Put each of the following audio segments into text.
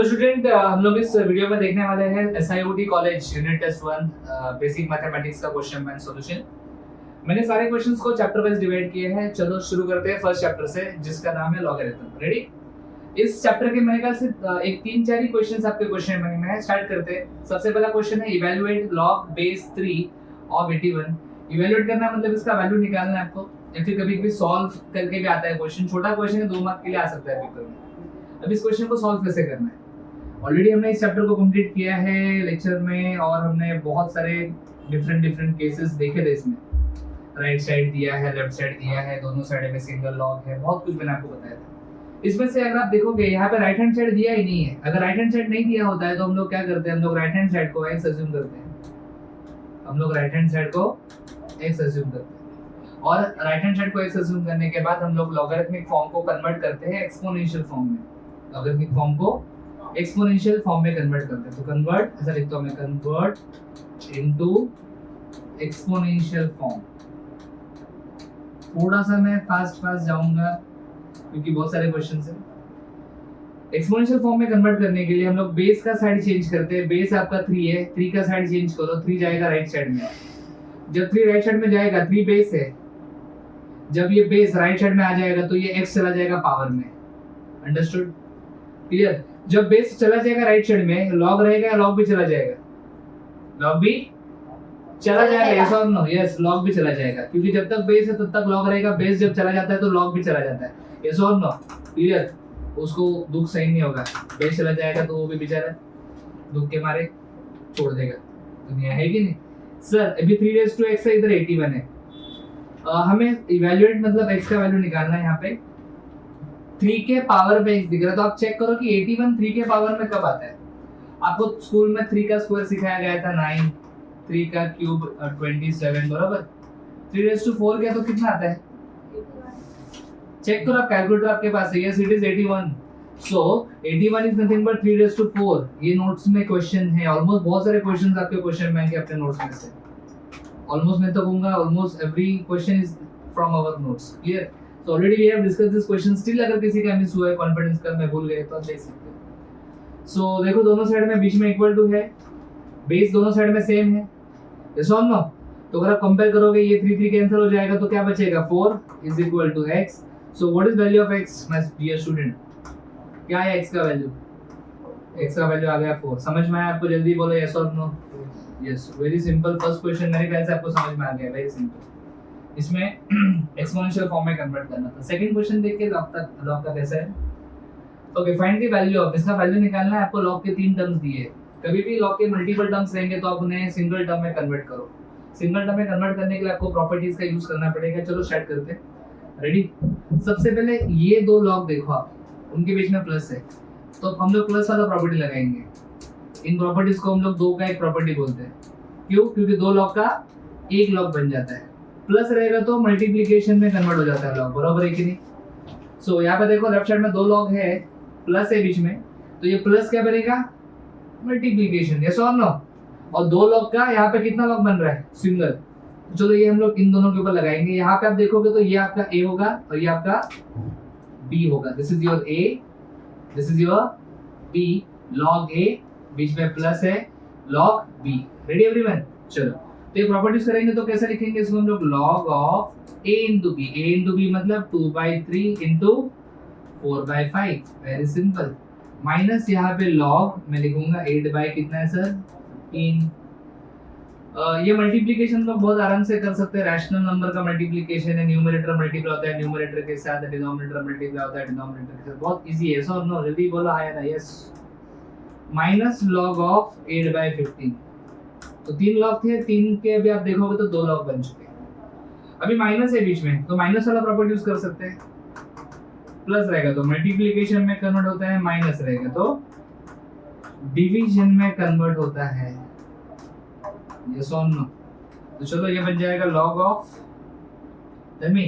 Hello student, हम लोग इस वीडियो में देखने वाले हैं SIOT college unit test 1 basic mathematics का क्वेश्चन बैंक सॉल्यूशन। मैंने सारे क्वेश्चंस को चैप्टर वाइज डिवाइड किए हैं। चलो शुरू करते हैं फर्स्ट चैप्टर से, जिसका नाम है लॉगरिथम। रेडी? इस चैप्टर के मेरे ख्याल से एक 3-4 ही क्वेश्चंस आपके क्वेश्चन बैंक में है। स्टार्ट करते हैं। सबसे पहला क्वेश्चन है evaluate log base 3 of 81। Evaluate करना मतलब इसका वैल्यू निकालना है आपको, या फिर कभी कभी सॉल्व करके भी आता है क्वेश्चन। छोटा क्वेश्चन है, 2 मार्क के लिए आ सकता है पेपर में। अब इस क्वेश्चन को सॉल्व कैसे करना है? ऑलरेडी हमने इस चैप्टर को कंप्लीट किया है लेक्चर में, और हमने बहुत सारे डिफरेंट केसेस देखे थे इसमें। राइट साइड दिया है, लेफ्ट साइड दिया है, दोनों साइड में सिंगल लॉग है, बहुत कुछ मैंने आपको बताया था। इसमें से अगर आप देखोगे यहाँ पे राइट हैंड साइड दिया ही नहीं है। अगर राइट हैंड साइड नहीं दिया होता है तो हम लोग क्या करते हैं, हम लोग राइट हैंड साइड को x अज्यूम करते हैं। हम लोग राइट हैंड साइड को x अज्यूम करते हैं, और राइट हैंड साइड को x अज्यूम करने के बाद हम लोग लॉगरिथमिक फॉर्म को कन्वर्ट करते हैं एक्सपोनेंशियल फॉर्म में। लॉगरिथमिक फॉर्म को एक्सपोनेंशियल फॉर्म में कन्वर्ट करते हैं। तो कन्वर्ट ऐसा लिखता हूं मैं, कन्वर्ट इनटू एक्सपोनेंशियल फॉर्म। थोड़ा सा मैं फास्ट जाऊंगा क्योंकि बहुत सारे क्वेश्चंस हैं। एक्सपोनेंशियल फॉर्म में कन्वर्ट करने के लिए हम लोग बेस का साइड चेंज करते हैं। बेस आपका 3 है, 3 का साइड चेंज करो, 3 जाएगा राइट साइड में। जब 3 राइट साइड में जाएगा, 3 बेस है, जब ये बेस राइट साइड में आ जाएगा तो ये x चला जाएगा पावर में। अंडरस्टूड? क्लियर? जब बेस चला जाएगा राइट साइड में, लॉग रहेगा या लॉग भी चला जाएगा? लॉग भी चला जाएगा। यस और नो? यस, लॉग भी चला जाएगा, क्योंकि जब तक बेस है तब तक लॉग रहेगा। बेस जब चला जाता है तो लॉग भी चला जाता है। यस और नो? क्लियर? उसको दुख सही नहीं होगा। बेस चला जाएगा तो वो भी बेचारा दुख के मारे छोड़ देगा दुनिया, है कि नहीं? सर अभी 3x है, इधर 81 है। हमें इवैल्यूएट मतलब x का वैल्यू निकालना है। यहाँ पे 3 के पावर में x दिख रहा है, तो आप चेक करो कि 81 3 के पावर में कब आता है। आपको स्कूल में 3 का स्क्वायर सिखाया गया था 9, 3 का क्यूब 27, बराबर। 3/4 क्या तो कितना आता है? चेक करो, आप कैलकुलेटर आपके पास है। Yes, it is 81। So 81 is nothing but 3/4। ये नोट्स में क्वेश्चन है। ऑलमोस्ट बहुत सारे क्वेश्चंस आपके क्वेश्चन बैंक के अपने नोट्स में से। ऑलमोस्ट मैं तो कहूंगा almost every question is from our notes. Clear? So already we have discussed this question. Still अगर किसी का मिस हुआ है, कॉन्फिडेंस का मैं भूल गए, तो आप देख सकते हैं। So देखो, दोनों साइड में बीच में इक्वल टू है, बेस दोनों साइड में सेम है। यस और नो? तो अगर आप कंपेयर करोगे, ये 3 कैंसिल हो जाएगा, तो क्या बचेगा? 4 is equal to x। So what is value of x, my dear student? क्या है x का वैल्यू? x का वैल्यू आ गया 4। समझ में आया आपको? जल्दी बोलो यस और no. Yes, very simple. First question मेरे ख्याल से आपको समझ में आ गया, वेरी सिंपल। इसमें एक्सपोनेंशियल फॉर्म में कन्वर्ट करना था। सेकंड क्वेश्चन देखिए, लॉग का कैसा है। Okay, find the value of. इसका वैल्यू निकालना है आपको। लॉग के 3 टर्म्स दिए। कभी भी लॉग के मल्टीपल टर्म्स रहेंगे तो आप उन्हें सिंगल टर्म में कन्वर्ट करो। सिंगल टर्म में कन्वर्ट करने के लिए आपको प्रॉपर्टीज का यूज करना पड़ेगा। चलो स्टार्ट करते हैं। रेडी? सबसे पहले ये 2 लॉग देखो आप, उनके बीच में प्लस है, तो हम लोग प्लस वाला प्रॉपर्टी लगाएंगे। इन प्रॉपर्टीज को हम लोग 2 का एक प्रॉपर्टी बोलते हैं। क्यों? क्योंकि 2 लॉग का एक लॉग बन जाता है। प्लस रहेगा तो मल्टीप्लिकेशन में कन्वर्ट हो जाता है लॉग, बराबर है कि नहीं? सो यहाँ पे देखो, लेफ्ट साइड में 2 लॉग है, प्लस है बीच में, तो ये प्लस क्या बनेगा? मल्टीप्लिकेशन। यस और नो? और 2 लॉग का यहाँ पे कितना लॉग बन रहा है? सिंगल। तो चलो ये हम लोग इन दोनों के ऊपर लगाएंगे। यहाँ पे आप देखोगे तो ये आपका a होगा और ये आपका b होगा। This is your a, this is your b। log a, बीच में प्लस है, log b। Ready everyone? चलो, तो ये प्रॉपर्टीज करेंगे तो कैसे लिखेंगे इसको हम लोग? log of a into b। a into b मतलब 2/3 into 4/5। Very simple. माइनस यहाँ पे log मैं लिखूंगा 8 बाई कितना है सर? 3। ये मल्टीप्लिकेशन तो बहुत आराम से कर सकते हैं। रैशनल नंबर का मल्टीप्लिकेशन है, न्यूमरेटर मल्टीप्लाई होता है न्यूमरेटर के साथ, डिनोमिनेटर मल्टीप्लाई होता है डिनोमिनेटर के साथ। बहुत इजी है। सो नो, जल्दी बोलो हां या ना? यस। Minus log of 8/15। तो 3 लॉग थे, 3 के अभी आप देखोगे तो 2 लॉग बन चुके हैं। अभी माइनस है बीच में, तो माइनस वाला प्रॉपर्टी यूज कर सकते हैं। प्लस रहेगा तो मल्टीप्लिकेशन में कन्वर्ट होता है, माइनस रहेगा तो डिवीजन में कन्वर्ट होता है। यस और नो? तो चलो ये बन जाएगा log of, tell me,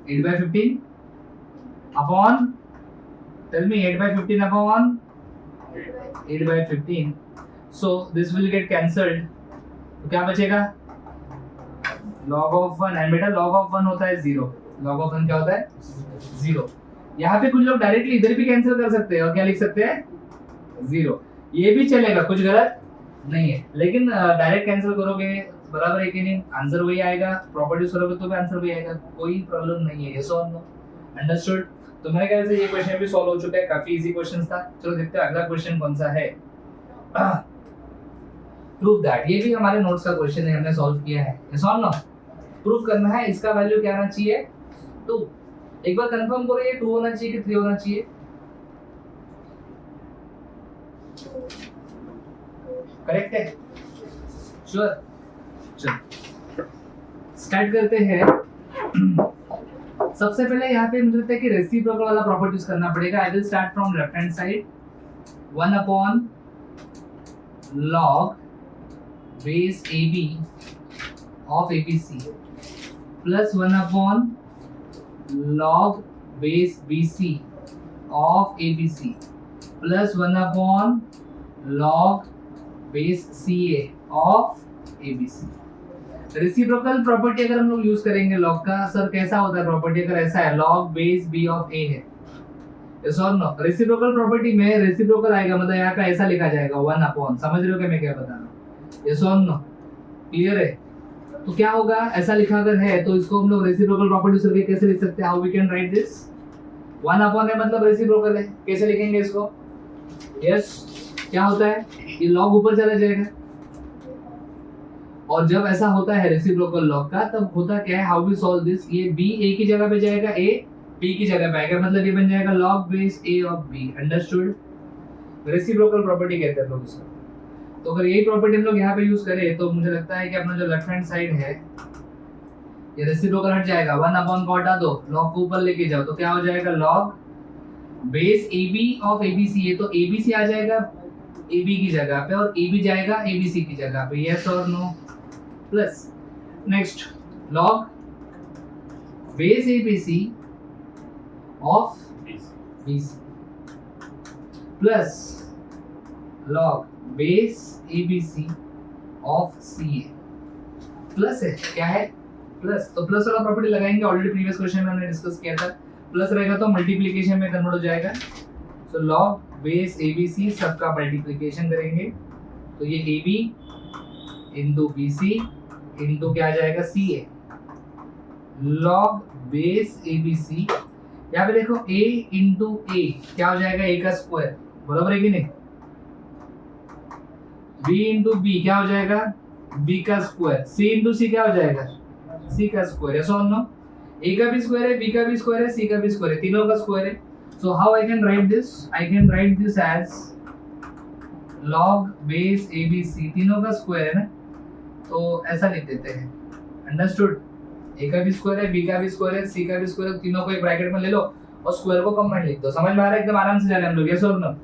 8/15 upon, tell me, 8/15 upon 8/15। So this will get cancelled। तो क्या बचेगा? log of 1। एंड बेटा log of 1 होता है 0। log of 1 क्या होता है? 0। यहाँ पे कुछ लोग डायरेक्टली इधर भी कैंसिल कर सकते हैं और क्या लिख सकते हैं? 0। ये भी चलेगा, कुछ गलत नहीं है, लेकिन डायरेक्ट कैंसिल करोगे बराबर है कि नहीं, आंसर वही आएगा, प्रॉपर्टीज करोगे तो भी आंसर वही आएगा, कोई प्रॉब्लम नहीं है। यस और नो, अंडरस्टूड। तो मेरे ख्याल से ये क्वेश्चन भी सॉल्व हो चुका है, काफी इजी क्वेश्चन था। चलो देखते हैं अगला क्वेश्चन कौन सा है। प्रूव दैट, ये भी हमारे नोट्स का क्वेश्चन है, हमने सॉल्व किया है। यस और नो, प्रूव करना है इसका वैल्यू क्या आना चाहिए 2। एक बार कंफर्म करो, ये 2 होना चाहिए कि 3 होना चाहिए। करेक्ट है, श्योर। चलो स्टार्ट करते हैं। सबसे पहले यहाँ पे मुझे लगता है कि रेसिप्रोकल वाला प्रॉपर्टी यूज करना पड़ेगा। I will start from left hand side, 1 upon log base AB of ABC plus 1 upon log base BC of ABC plus 1 upon log base CA of ABC। Reciprocal property अगर हम लोग use करेंगे log का, sir कैसा होता है property, अगर ऐसा है log base B of A है, यस और नो। रेसिप्रोकल प्रॉपर्टी में रेसिप्रोकल आएगा, मतलब यहाँ पे ऐसा लिखा जाएगा 1 अपॉन, समझ रहे हो कि मैं क्या बता रहा हूँ, यस और नो, क्लियर है। तो क्या होगा, ऐसा लिखा अगर है तो इसको हम लोग रेसिप्रोकल प्रॉपर्टी करके कैसे लिख सकते हैं, how we can write this, 1 upon है मतलब रेसिप्रोकल है, कैसे लिखेंगे इसको, यस क्या होता है, ये लॉग ऊपर चला जाएगा, और जब ऐसा होता है रेसिप्रोकल लॉग का तब होता क्या है, हाउ वी सॉल्व दिस, ये b a की जगह पे जाएगा, a b की जगह पे आएगा, मतलब ये बन जाएगा log base a of b, understood. Reciprocal property कहते हैं लोग इसको। तो अगर यही प्रॉपर्टी हम लोग यहाँ पे यूज करें तो मुझे लगता है कि अपना जो लेफ्ट हैंड साइड है ये रेसिप्रोकल हट जाएगा, 1 अपॉन को हटा दो, log को ऊपर लेके जाओ, तो क्या हो जाएगा log base ab of abc, ये तो abc आ जाएगा ab की जगह पे और ab जाएगा abc की जगह पे, यस और no, plus next log base abc of BC plus log base ABC of CA plus है, क्या है प्लस, तो प्लस वाला प्रॉपर्टी लगाएंगे, ऑलरेडी प्रीवियस क्वेश्चन में हमने डिस्कस किया था, प्लस रहेगा तो मल्टीप्लिकेशन में कन्वर्ट हो जाएगा, तो log base ABC सबका मल्टीप्लिकेशन करेंगे, तो ये AB इंटू BC इंटू क्या आ जाएगा CA, log base ABC, यहाँ पे देखो a इंटू ए क्या हो जाएगा, a का स्क्वायर, बराबर है कि नहीं, b इंटू बी क्या हो जाएगा, b का स्क्वायर, c इंटू सी क्या हो जाएगा, c का स्क्वायर, ऐसा नो, a का भी स्क्वायर है, b का भी स्क्वायर है, c का भी स्क्वायर है, तीनों का स्क्वायर है। So how I can write this, I can write this as log base abc, तीनों का स्क्वायर है ना, तो ऐसा लिख देते हैं, अंडरस्टूड। a का भी स्क्वायर है, b का भी स्क्वायर है, c का भी स्क्वायर है, तीनों को एक ब्रैकेट में ले लो और स्क्वायर को कंबाइन लिख दो, समझ में आ रहा है, एकदम आराम से जा रहे हैं हम लोग, यस और नो।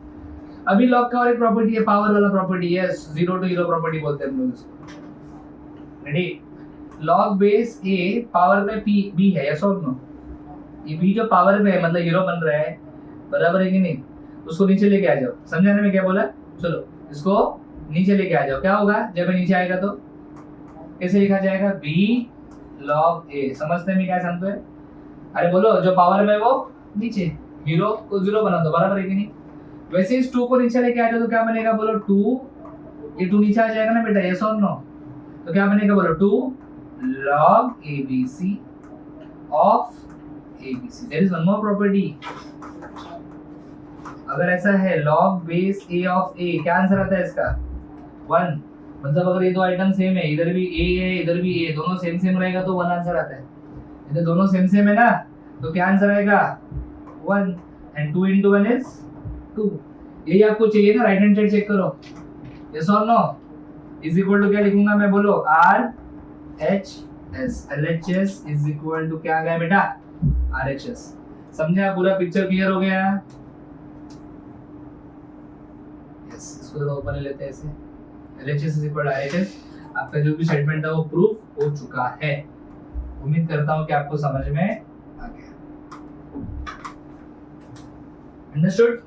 अभी लॉग का और एक प्रॉपर्टी है पावर वाला प्रॉपर्टी, यस 0 to 0 प्रॉपर्टी बोलते हैं हम लोग इसको, ready. log base a power में p b है, यस और नो, ये b जो पावर में है मतलब 0 बन रहा है, बराबर है कि नहीं, उसको नीचे लेके आ जाओ, समझाने में क्या बोला, चलो इसको नीचे लेके आ जाओ, क्या होगा जब नीचे आएगा तो कैसे लिखा जाएगा, b log a, समझते हैं क्या समझते हैं, अरे बोलो जो पावर में वो नीचे, 0 को 0 बना दो, बराबर है कि नहीं। वैसे इस 2 को नीचे लेके आ जाओ तो क्या बनेगा बोलो 2, ये 2 नीचे आ जाएगा ना बेटा, यस और नो, तो क्या बनेगा बोलो 2 log abc of abc। There is one more property, अगर ऐसा है log base a of a, क्या आंसर आता है इसका 1, मतलब अगर ये दो आइटम सेम है, इधर भी a है इधर भी a, दोनों सेम सेम रहेगा तो 1 आंसर आता है, इधर दोनों सेम सेम है ना, तो क्या आंसर आएगा 1, एंड 2 into 1 is 2। यही आपको चाहिए ना, राइट हैंड साइड चेक करो, यस और नो, इज इक्वल टू क्या लिखूंगा मैं बोलो R H S, L H S is equal to क्या आ गया बेटा आर एच एस, समझा, पूरा पिक्चर क्लियर हो गया, यस इसको थोड़ा ऊपर ले लेते हैं ऐसे, L H S is equal to R H S, आपका जो भी स्टेटमेंट था वो प्रूफ हो चुका है, उम्मीद करता हूं कि आपको समझ में आ गया, अंडरस्टूड।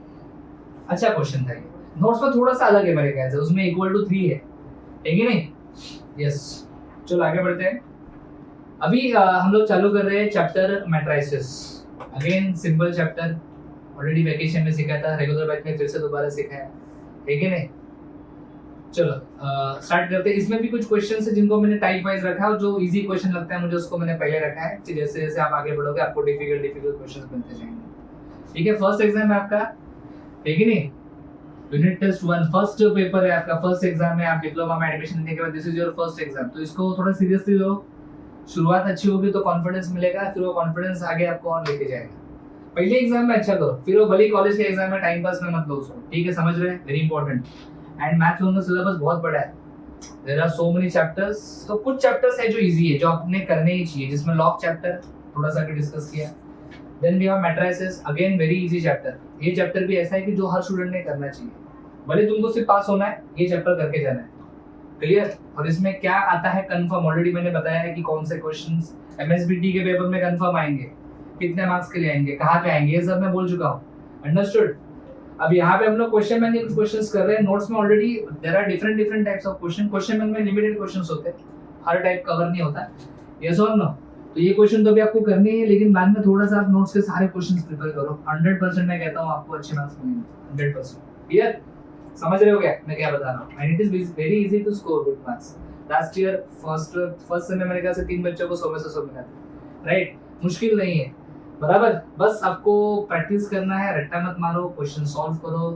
अच्छा क्वेश्चन था ये, नोट्स पर थोड़ा सा अलग है मेरे ख्याल से, उसमें इक्वल टू 3 है कि नहीं, यस। चलो आगे बढ़ते हैं, अभी हम लोग चालू कर रहे हैं chapter matrices, again simple chapter, already vacation में सीखा था, रेगुलर बैच में फिर से दोबारा सीखा है, है कि नहीं? चलो स्टार्ट करते हैं। इसमें भी कुछ क्वेश्चन है जिनको मैंने टाइप वाइज रखा है, जो इजी क्वेश्चन लगता है मुझे उसको मैंने पहले रखा है, फिर जैसे जैसे आप आगे बढ़ोगे आपको डिफिकल्ट क्वेश्चंस मिलते जाएंगे। ठीक है, फर्स्ट एग्जाम है आपका, है कि नहीं? यूनिट टेस्ट 1 फर्स्ट पेपर है आपका, फर्स्ट एग्जाम है। आप डिप्लोमा में एडमिशन लेने के बाद this is your first exam, तो इसको थोड़ा सीरियसली लो। शुरुआत अच्छी होगी तो कॉन्फिडेंस मिलेगा, फिर वो कॉन्फिडेंस आगे आपको और लेके जाएगा। पहले एग्जाम में अच्छा करो, फिर वो भले कॉलेज के एग्जाम में टाइम पास में मत लो उसको, ठीक है? समझ रहे हैं? Very important. एंड मैथ्स का सिलेबस बहुत बड़ा है, there are so many chapters. तो कुछ चैप्टर्स है जो इजी है, जो आपने करने ही चाहिए, जिसमें लॉग चैप्टर थोड़ा सा डिस्कस किया। Then we have matrices, again very easy chapter. ये चैप्टर भी ऐसा है कि जो हर स्टूडेंट ने करना चाहिए, भले तुमको सिर्फ पास होना है, ये चैप्टर करके जाना है। क्लियर? और इसमें क्या आता है कंफर्म, ऑलरेडी मैंने बताया है कि कौन से क्वेश्चंस एमएसबीटी के पेपर में कंफर्म आएंगे, कितने मार्क्स के लिए आएंगे, कहाँ पे आएंगे, ये सब मैं बोल चुका हूँ। अंडरस्टूड? अब यहाँ पे हम लोग क्वेश्चन बैंक के कुछ क्वेश्चंस कर रहे हैं। नोट्स में already there are different types of question. Question bank में लिमिटेड क्वेश्चंस होते हैं, हर टाइप कवर नहीं होता। यस और नो? तो ये क्वेश्चन तो अभी आपको करने हैं, लेकिन बाद में थोड़ा सा आप नोट्स के सारे क्वेश्चंस प्रिपेयर करो। 100% मैं कहता हूँ आपको अच्छे मार्क्स मिलेंगे, 100%। क्लियर? समझ रहे हो क्या मैं क्या बता रहा हूँ? And it is very easy to score good marks. Last year first sem में मेरे ख्याल से 3 बच्चों को 100 में से 100 मिला था, राइट? मुश्किल नहीं है, बराबर। बस आपको प्रैक्टिस करना है, रट्टा मत मारो, क्वेश्चन सॉल्व करो,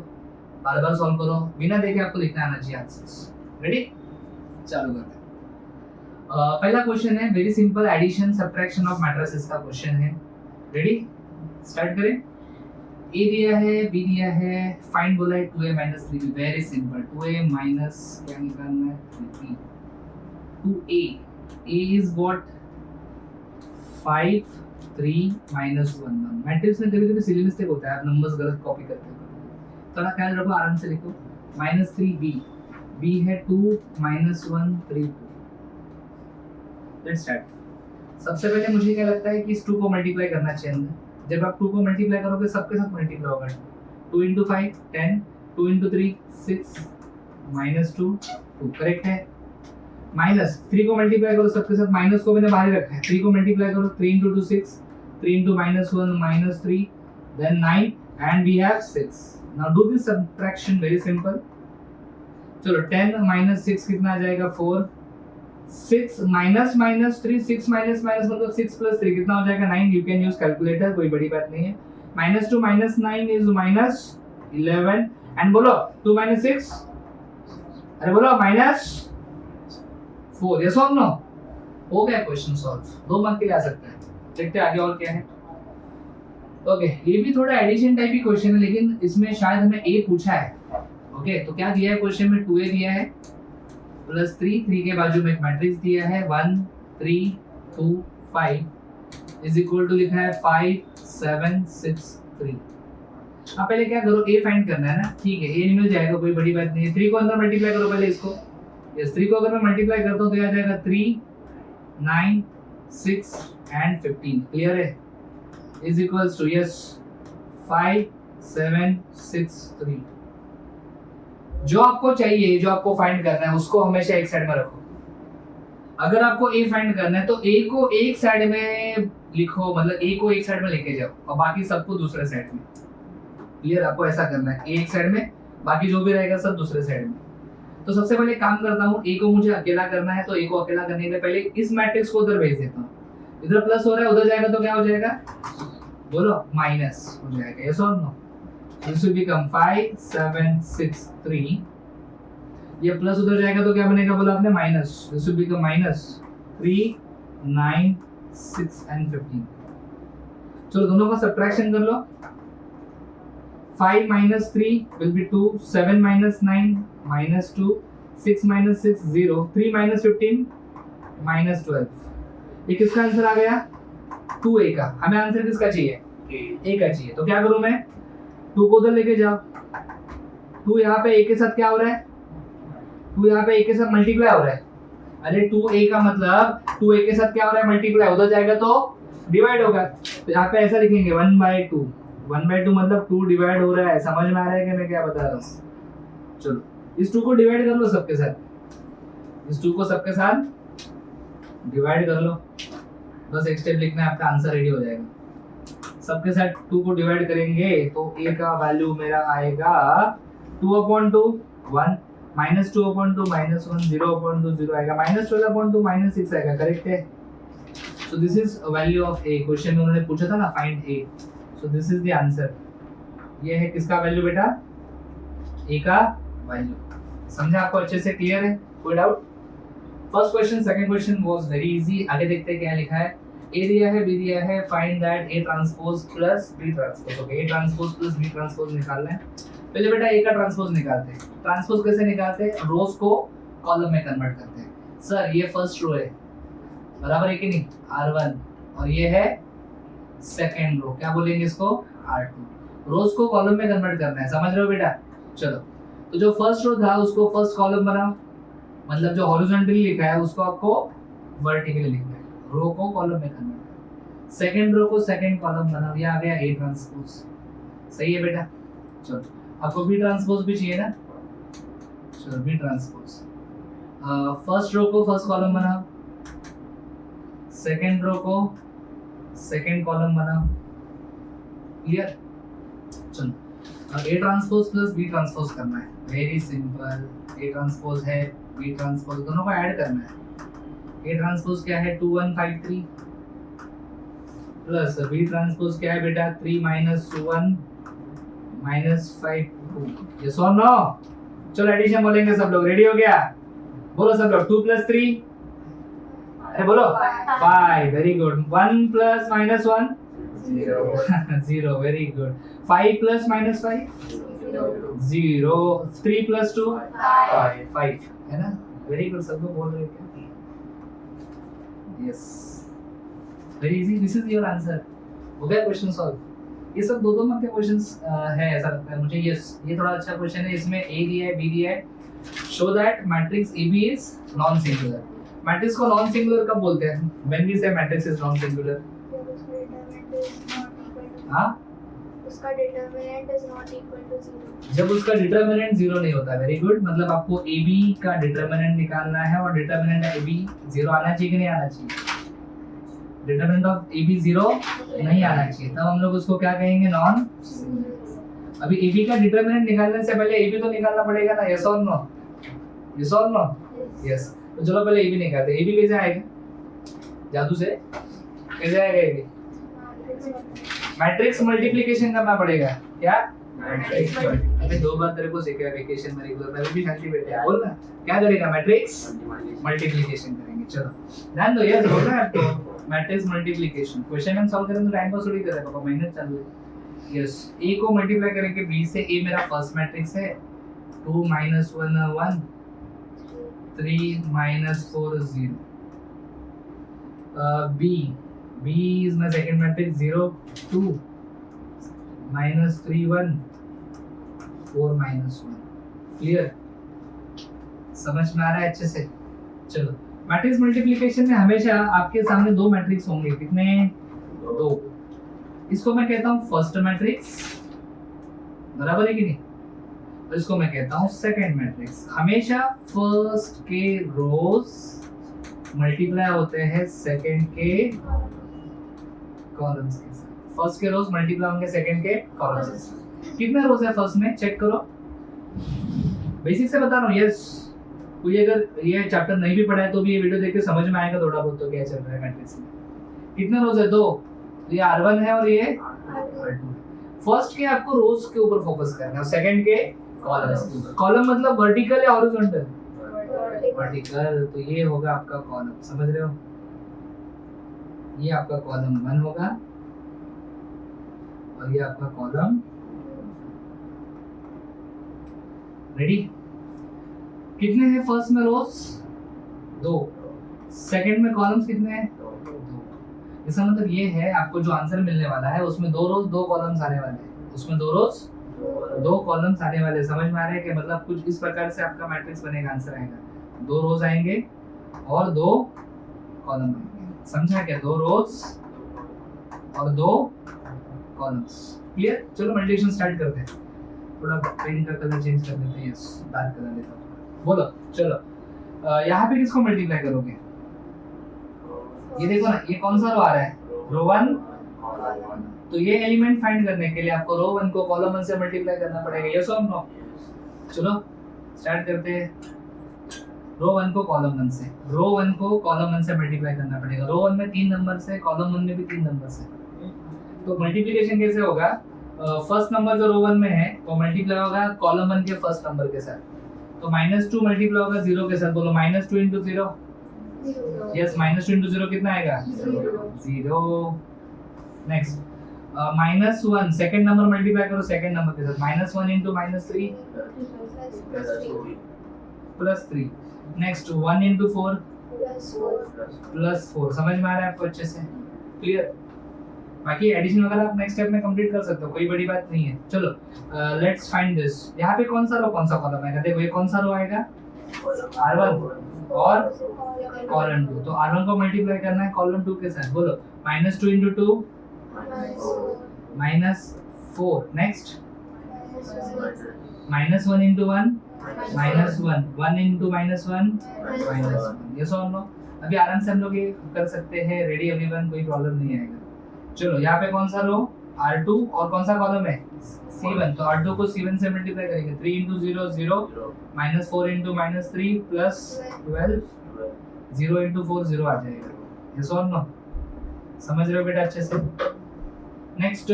बार बार सॉल्व करो, बिना देखे आपको लिखना आना चाहिए आंसर्स। रेडी? चालू करते हैं। पहला क्वेश्चन है very simple, addition subtraction of matrices का क्वेश्चन है। रेडी? स्टार्ट करें। ए दिया है, बी दिया है, फाइंड बोला है 2a - 3b। Very simple, 2a minus क्या निकालना है 3b। 2a, a is what 5 3 -1 1। Matrix में कभी-कभी सिली मिस्टेक होता है, आप नंबर्स गलत कॉपी करते हो, थोड़ा ख्याल रखो, आराम से लिखो। -3b, b है 2 - 1 3 2। Let's start. सबसे पहले मुझे क्या लगता है कि इस 2 को मल्टीप्लाई करना चाहिए। जब आप 2 को मल्टीप्लाई करोगे सबके साथ मल्टीप्लाई होगा। 2 × 5 10, 2 × 3 6 -2 2। करेक्ट है। माइनस 3 को मल्टीप्लाई करो सबके साथ, माइनस को मैंने बाहर रखा है। 3 को मल्टीप्लाई करो, 3 × 2 6, 3 × -1 -3, then 9 and we have 6। now do this subtraction, very simple। चलो 10 - 6 कितना आ जाएगा 4, 6 - 3 6 मतलब 6 + 3 कितना हो जाएगा 9। यू कैन यूज कैलकुलेटर, कोई बड़ी बात नहीं है। -2 - 9 इज -11 एंड बोलो 2 - 6, अरे बोलो -4। यस और नो? हो गया क्वेश्चन सॉल्व, 2 मार्क के लिए आ सकता है। देखते हैं आगे और क्या है। ओके, ये भी थोड़ा एडिशन टाइप ही क्वेश्चन है, लेकिन इसमें शायद हमें ए पूछा है। ओके, तो क्या दिया है क्वेश्चन में? 2a दिया है +3, 3 के बाजू में एक मैट्रिक्स दिया है 1 3 2 5 इज इक्वल टू लिखा है 5 7 6 3। अब पहले क्या करो, a फाइंड करना है ना, ठीक है, a मिल जाएगा, कोई बड़ी बात नहीं है। 3 को अंदर मल्टीप्लाई करो पहले इसको। यस, 3 को अगर मैं मल्टीप्लाई करता हूं तो आ जाएगा 3 9 6 एंड 15। क्लियर है? Is equals to yes 5 7 6 3। जो आपको चाहिए, जो आपको फाइंड करना है, उसको हमेशा एक साइड में रखो। अगर आपको a फाइंड करना है तो a को एक साइड में लिखो, मतलब a को एक साइड में लेके जाओ और बाकी सबको दूसरे साइड में। क्लियर? आपको ऐसा करना है, a एक साइड में, बाकी जो भी रहेगा सब दूसरे साइड में। तो सबसे पहले काम करता हूँ, a को मुझे अकेला करना है, तो a को अकेला करने के पहले इस मैट्रिक्स को उधर भेज देता हूँ। इधर प्लस हो रहा है, उधर जाएगा तो क्या हो जाएगा? बोलो माइनस हो जाएगा। यस और नो? This will become 5 7 6 3। ये प्लस उधर जाएगा तो क्या बनेगा बोला आपने? Minus. This will become -3 9 6 and 15। चलो दोनों का सब्ट्रैक्शन कर लो। 5 - 3 will be 2, 7 - 9 -2, 6 - 6 0, 3 - 15 -12। ये किसका आंसर आ गया? 2a का। हमें आंसर किसका चाहिए? a का चाहिए। तो क्या करूं मैं? 2 को उधर लेके जाओ। 2 यहाँ पे a के साथ क्या हो रहा है? 2 यहाँ पे a के साथ मल्टीप्लाई हो रहा है। अरे 2a का मतलब 2a के साथ क्या हो रहा है? मल्टीप्लाई। उधर जाएगा तो डिवाइड होगा। तो यहाँ पे ऐसा लिखेंगे 1/2। 1/2 मतलब 2 डिवाइड हो रहा है। समझ में आ रहा है कि मैं क्या बता रहा हूँ? चलो इस 2 को डिवाइड कर लो सबके साथ। इस 2 को सबके साथ डिवाइड कर लो। बस एक स्टेप लिखना है, आपका आंसर रेडी हो जाएगा। सबके साथ 2 को डिवाइड करेंगे तो a का वैल्यू मेरा आएगा 2/2 1, -2/2 -1, 0/2 0 आएगा, -12/2 -6 आएगा, करेक्ट है। So this is value of A. Question में उन्होंने पूछा था ना find A, so this is the answer. ये है किसका वैल्यू बेटा? ए का वैल्यू। समझा आपको अच्छे से? क्लियर है? कोई doubt? First question. Second question was very easy. आगे देखते हैं क्या लिखा है। ए दिया है, बी दिया है, find that A transpose plus B transpose. Okay, A transpose plus B transpose निकालना है। पहले बेटा ए का ट्रांसपोज निकालते हैं। ट्रांसपोज कैसे निकालते हैं? रोज को कॉलम में कन्वर्ट करते हैं। सर ये फर्स्ट रो है, बराबर है कि नहीं? R1, और ये है सेकंड रो, क्या बोलेंगे इसको? R2। रोज को कॉलम में कन्वर्ट करना है, समझ रहे हो बेटा? चलो, तो जो फर्स्ट रो था उसको फर्स्ट कॉलम बनाओ, मतलब जो हॉरिजॉन्टली लिखा है उसको आपको वर्टिकली लिखना है, रो को कॉलम में कन्वर्ट करना। सेकंड रो को सेकंड कॉलम बनाओ, ये आ गया ए ट्रांसपोज। सही है बेटा? चलो, आपको बी ट्रांसपोज भी चाहिए ना? चलो बी ट्रांसपोज। फर्स्ट रो को फर्स्ट कॉलम बनाओ, सेकंड रो को सेकंड कॉलम बनाओ। क्लियर? चलो, अब A transpose plus B transpose करना है। Very simple. ए ट्रांसपोज है, बी ट्रांसपोज, दोनों को ऐड करना है। ए ट्रांसपोज क्या है? 2153 प्लस बी ट्रांसपोज क्या है बेटा? 3 - 1 -5 ये सो नो। चलो एडिशन बोलेंगे सब लोग। रेडी हो गया? बोलो सब लोग। 2 + 3, अरे बोलो 5। Very good. 1 + -1 0। Very good. 5 + -5 0। 3 + 2 5 है ना? Very good. सब लोग बोल रहे हैं क्या? Yes, very easy. This is your answer. हो गया क्वेश्चन सॉल्व। ये सब दो मार्क के क्वेश्चंस है ऐसा लगता है मुझे। ये थोड़ा अच्छा क्वेश्चन है। इसमें ए दिया है, बी दिया है। Show that matrix AB is non singular. Matrix को नॉन सिंगुलर कब बोलते हैं? When we say matrix is non singular? हां, उसका determinant is not equal to 0। जब उसका डिटरमिनेंट 0 नहीं होता। Very good. मतलब आपको AB का डिटरमिनेंट निकालना है और डिटरमिनेंट AB 0 आना चाहिए कि नहीं आना चाहिए? डिटरमिनेंट ऑफ AB 0 नहीं आना चाहिए, तब हम लोग उसको क्या कहेंगे? नॉन। अभी AB का डिटरमिनेंट निकालने से पहले AB तो निकालना पड़ेगा ना? यस और नो? यस और नो? यस। तो चलो पहले AB निकालते हैं। AB कैसे आएगा? जादू से कैसे आएगा AB? मैट्रिक्स मल्टीप्लिकेशन करना पड़ेगा। क्या? मैट्रिक्स। अबे 2 बार तेरे को सिखाया वेकेशन में रेगुलर में भी शांति बैठे बोल ना। क्या करेगा? मैट्रिक्स मल्टीप्लिकेशन करेंगे। चलो ध्यान दो। यस बोल रहा है आपको मैट्रिक्स मल्टीप्लिकेशन। क्वेश्चन हम सॉल्व करें तो टाइम पास थोड़ी कर रहे हैं पापा, मेहनत चालू है। यस, A को मल्टीप्लाई करेंगे B से। A मेरा फर्स्ट मैट्रिक्स है। 2 - 1 1, 3 - 4 0। B is my second matrix। 0 2 -3 1 4 - 1। Clear? समझ में आ रहा है अच्छे से? चलो, मैट्रिक्स मल्टीप्लिकेशन में हमेशा आपके सामने 2 मैट्रिक्स होंगे। कितने? 2। इसको मैं कहता हूँ फर्स्ट मैट्रिक्स, बराबर है कि नहीं? और इसको मैं कहता हूँ सेकंड मैट्रिक्स। हमेशा फर्स्ट के रोज मल्टीप्लाई होते हैं सेकंड के कॉलम्स के साथ। फर्स्ट के रोज मल्टीप्लाई होंगे सेकंड के कॉलम्स के साथ। कितने रोज है फर्स्ट में? चेक करो। बेसिक से बता रहा हूँ। यस, कोई अगर ये चैप्टर नहीं भी पढ़ा है तो भी ये वीडियो देख के समझ में आएगा थोड़ा बहुत तो क्या चल रहा है मैट्रिक्स में। कितने रोज है? 2। ये R1 है और ये R2। फर्स्ट के आपको रोज के ऊपर फोकस करना है, सेकंड के कॉलम्स के ऊपर। कॉलम मतलब वर्टिकल या हॉरिजॉन्टल? वर्टिकल। तो ये होगा आपका कॉलम, समझ रहे हो? ये आपका कॉलम 1 होगा और ये आपका कॉलम। रेडी? कितने हैं फर्स्ट में रोज? 2। सेकंड में कॉलम्स कितने हैं? 2। इसका मतलब ये है आपको जो आंसर मिलने वाला है उसमें 2 रोज 2 कॉलम्स आने वाले हैं। उसमें 2 रोज 2 कॉलम्स आने वाले। समझ में आ रहा है कि मतलब कुछ इस प्रकार से आपका मैट्रिक्स बनेगा। आंसर आएगा 2 रोज आएंगे और 2 कॉलम आएंगे। समझा क्या? 2 रोज और 2 कॉलम्स। क्लियर? चलो मल्टीप्लिकेशन स्टार्ट करते हैं। थोड़ा पेन का कलर चेंज कर देते हैं। यस, डार्क कलर लेता हूं। बोलो। चलो यहाँ पे किसको मल्टीप्लाई करोगे? ये देखो ना, ये कौन सा रो आ रहा है? रो 1। तो ये एलिमेंट फाइंड करने के लिए आपको रो 1 को कॉलम 1 से मल्टीप्लाई करना पड़ेगा। यस और नो? चलो स्टार्ट करते हैं। रो 1 को कॉलम 1 से, रो 1 को कॉलम 1 से मल्टीप्लाई करना पड़ेगा। रो 1 में 3 नंबर है, कॉलम 1 में भी 3 नंबर है। तो मल्टीप्लिकेशन कैसे होगा? फर्स्ट नंबर जो रो 1 में है वो मल्टीप्लाई होगा कॉलम 1 के फर्स्ट नंबर के साथ। तो -2 मल्टीप्लाई होगा 0 के साथ। बोलो -2 * 0। यस, -2 * 0 कितना आएगा? 0। नेक्स्ट -1 सेकंड नंबर मल्टीप्लाई करो सेकंड नंबर के साथ। -1 * -3 +3। नेक्स्ट 1 * 4 +4। समझ में आ रहा है आपको अच्छे से? क्लियर? बाकी एडिशन वगैरह आप नेक्स्ट स्टेप में कंप्लीट कर सकते हो, कोई बड़ी बात नहीं है। चलो लेट्स फाइंड दिस। यहाँ पे कौन सा रो कौन सा कॉलम आएगा? देखो ये कौन सा रो आएगा? R1 और कॉलम 2। तो R1 को मल्टीप्लाई करना है कॉलम 2 के साथ। बोलो -2 * 2 -4। नेक्स्ट -1 * 1 -1 1 * -1 यस और नो। अभी आराम से हम लोग ये कर सकते हैं। Ready everyone? कोई प्रॉब्लम नहीं आएगा। चलो यहाँ पे कौन सा रो? R2 और कौन सा कॉलम है? C1। तो R2 को C1 से मल्टीप्लाई करेंगे। 3 * 0 0 -4 * -3 +12 0 * 4 0 आ जाएगा। यस और नो? समझ रहे हो बेटा अच्छे से? नेक्स्ट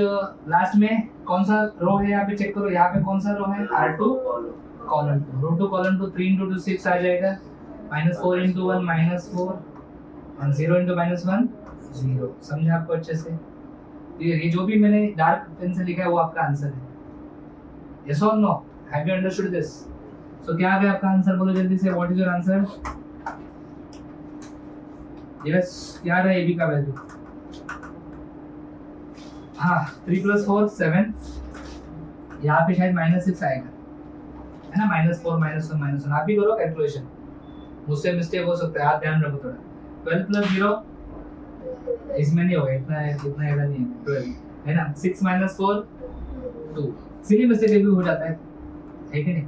लास्ट में कौन सा रो है यहाँ पे चेक करो। यहाँ पे कौन सा रो है? R2 column 2। रो 2 कॉलम 2 3 * 2 6 आ जाएगा। -4 * 1 -4 और 0 * -1 0। समझा आपको अच्छे से? ये जो भी मैंने डार्क पेन से लिखा है वो आपका आंसर है। यस और no? Have you understood this? So क्या आ गया आपका आंसर? बोलो जल्दी से। What is your answer? Yes, क्या आ रहा है? ए बी का वैल्यू? हाँ, 3 + 4 7। यहाँ पे शायद -6 आएगा, है ना? -4 -1 -1। आप भी करो कैलकुलेशन, मुझसे मिस्टेक हो सकता है, आप ध्यान रखो थोड़ा। 12 + 0 इसमें नहीं होगा, इतना ऐसा नहीं है। 12 है ना? 6 - 4 2। सिली मिस्टेक भी हो जाता है कि नहीं?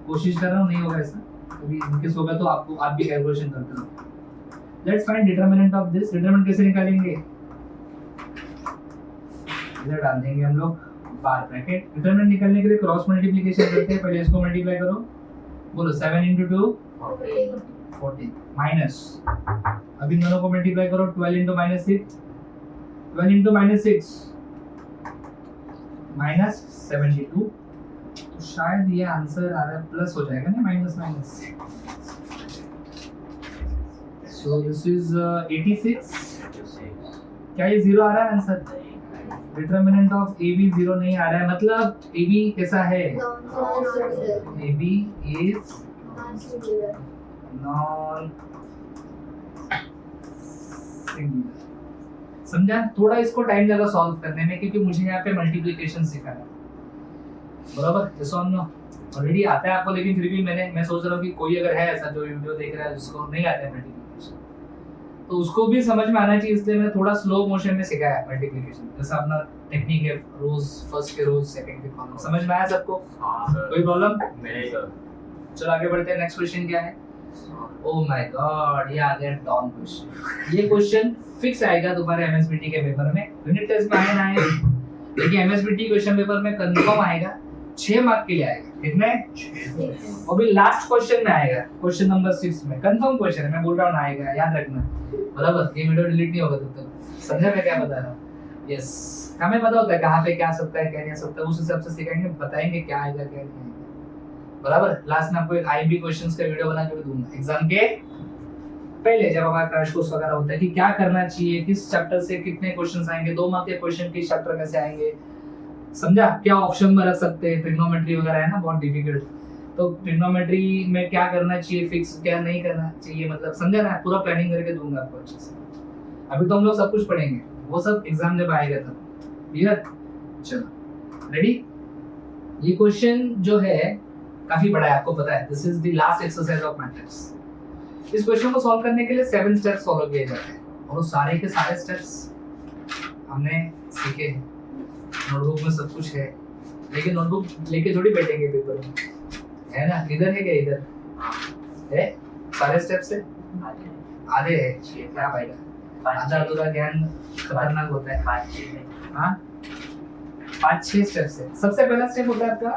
कोशिश कर रहा हूँ नहीं होगा ऐसा। कभी इनकेस होगा तो आप भी कैलकुलेशन करते रहो। Let's find determinant of this. Determinant कैसे निकालेंगे? इधर डाल देंगे हम लोग बार ब्रैकेट। डिटरमिनेंट निकालने के लिए क्रॉस मल्टीप्लिकेशन करते हैं। पहले इसको मल्टीप्लाई करो। बोलो 7 * 2 14 माइनस, अब इन दोनों को मल्टीप्लाई करो। 12 * -6 12 * -6 -72। तो शायद ये आंसर आ रहा है प्लस हो जाएगा ना, माइनस। So this is 86। क्या ये 0 आ रहा है आंसर? डिटरमिनेंट ऑफ AB 0 नहीं आ रहा है, मतलब AB कैसा है? AB is non singular. समझा? थोड़ा इसको टाइम लगा सॉल्व करने में, क्योंकि मुझे यहाँ पे मल्टीप्लिकेशन सिखाना है, बराबर? यस और नो? ऑलरेडी आता है आपको, लेकिन फिर भी मैं सोच रहा हूँ कि कोई अगर है ऐसा जो वीडियो देख रहा है जिसको नहीं आता है मल्टीप्लिकेशन, तो उसको भी समझ में आना चाहिए, इसलिए मैंने थोड़ा स्लो मोशन में सिखाया मल्टीप्लिकेशन। जैसा अपना टेक्निक है, रोज फर्स्ट के रोज सेकंड के कॉलम। समझ में आया सबको? कोई प्रॉब्लम? चलो आगे बढ़ते हैं। नेक्स्ट क्वेश्चन क्या है? ओह माय गॉड, ये आ गया डॉन क्वेश्चन। ये क्वेश्चन फिक्स आएगा तुम्हारे एमएसबीटी के पेपर में। यूनिट टेस्ट में आया है, लेकिन एमएसबीटी क्वेश्चन पेपर में कंफर्म आएगा। 6 मार्क के लिए आएगा। कितने? वो भी लास्ट क्वेश्चन में आएगा, क्वेश्चन नंबर 6 में। कंफर्म क्वेश्चन है, मैं बोल रहा हूँ आएगा, याद रखना, बराबर? ये वीडियो डिलीट नहीं होगा तब तक। समझा मैं क्या बता रहा हूँ? यस, हमें पता होता है कहाँ पे क्या सकता है क्या नहीं सकता, उस हिसाब से सिखाएंगे, बताएंगे क्या आएगा क्या नहीं आएगा, बराबर? लास्ट में आपको एक आईएमपी क्वेश्चंस का वीडियो बना के भी दूंगा एग्जाम के पहले, जब हमारा क्रैश कोर्स वगैरह होता है कि क्या करना चाहिए, किस चैप्टर से कितने क्वेश्चंस आएंगे, 2 मार्क के क्वेश्चन किस चैप्टर में से आएंगे, समझा? क्या ऑप्शन में रख सकते हैं, ट्रिग्नोमेट्री वगैरह है ना बहुत डिफिकल्ट, तो ट्रिग्नोमेट्री में क्या करना चाहिए, फिक्स क्या नहीं करना चाहिए, मतलब समझा ना? पूरा प्लानिंग करके दूंगा आपको अच्छे से। अभी तो हम लोग सब कुछ पढ़ेंगे, वो सब एग्जाम जब आएगा तब। क्लियर? चलो रेडी? ये क्वेश्चन जो है काफी बड़ा है, आपको पता है। This is the last exercise of matrix. इस क्वेश्चन को सॉल्व करने के लिए 7 स्टेप्स फॉलो किए जाते हैं, और वो सारे के सारे स्टेप्स हमने सीखे हैं। नोटबुक में सब कुछ है, लेकिन नोटबुक लेके थोड़ी बैठेंगे पेपर में, है ना? इधर है क्या? इधर है सारे स्टेप्स है, आधे है क्या भाई? आधा अधूरा ज्ञान खतरनाक होता है। हाँ, 5-6 स्टेप्स है। सबसे पहला स्टेप होता है आपका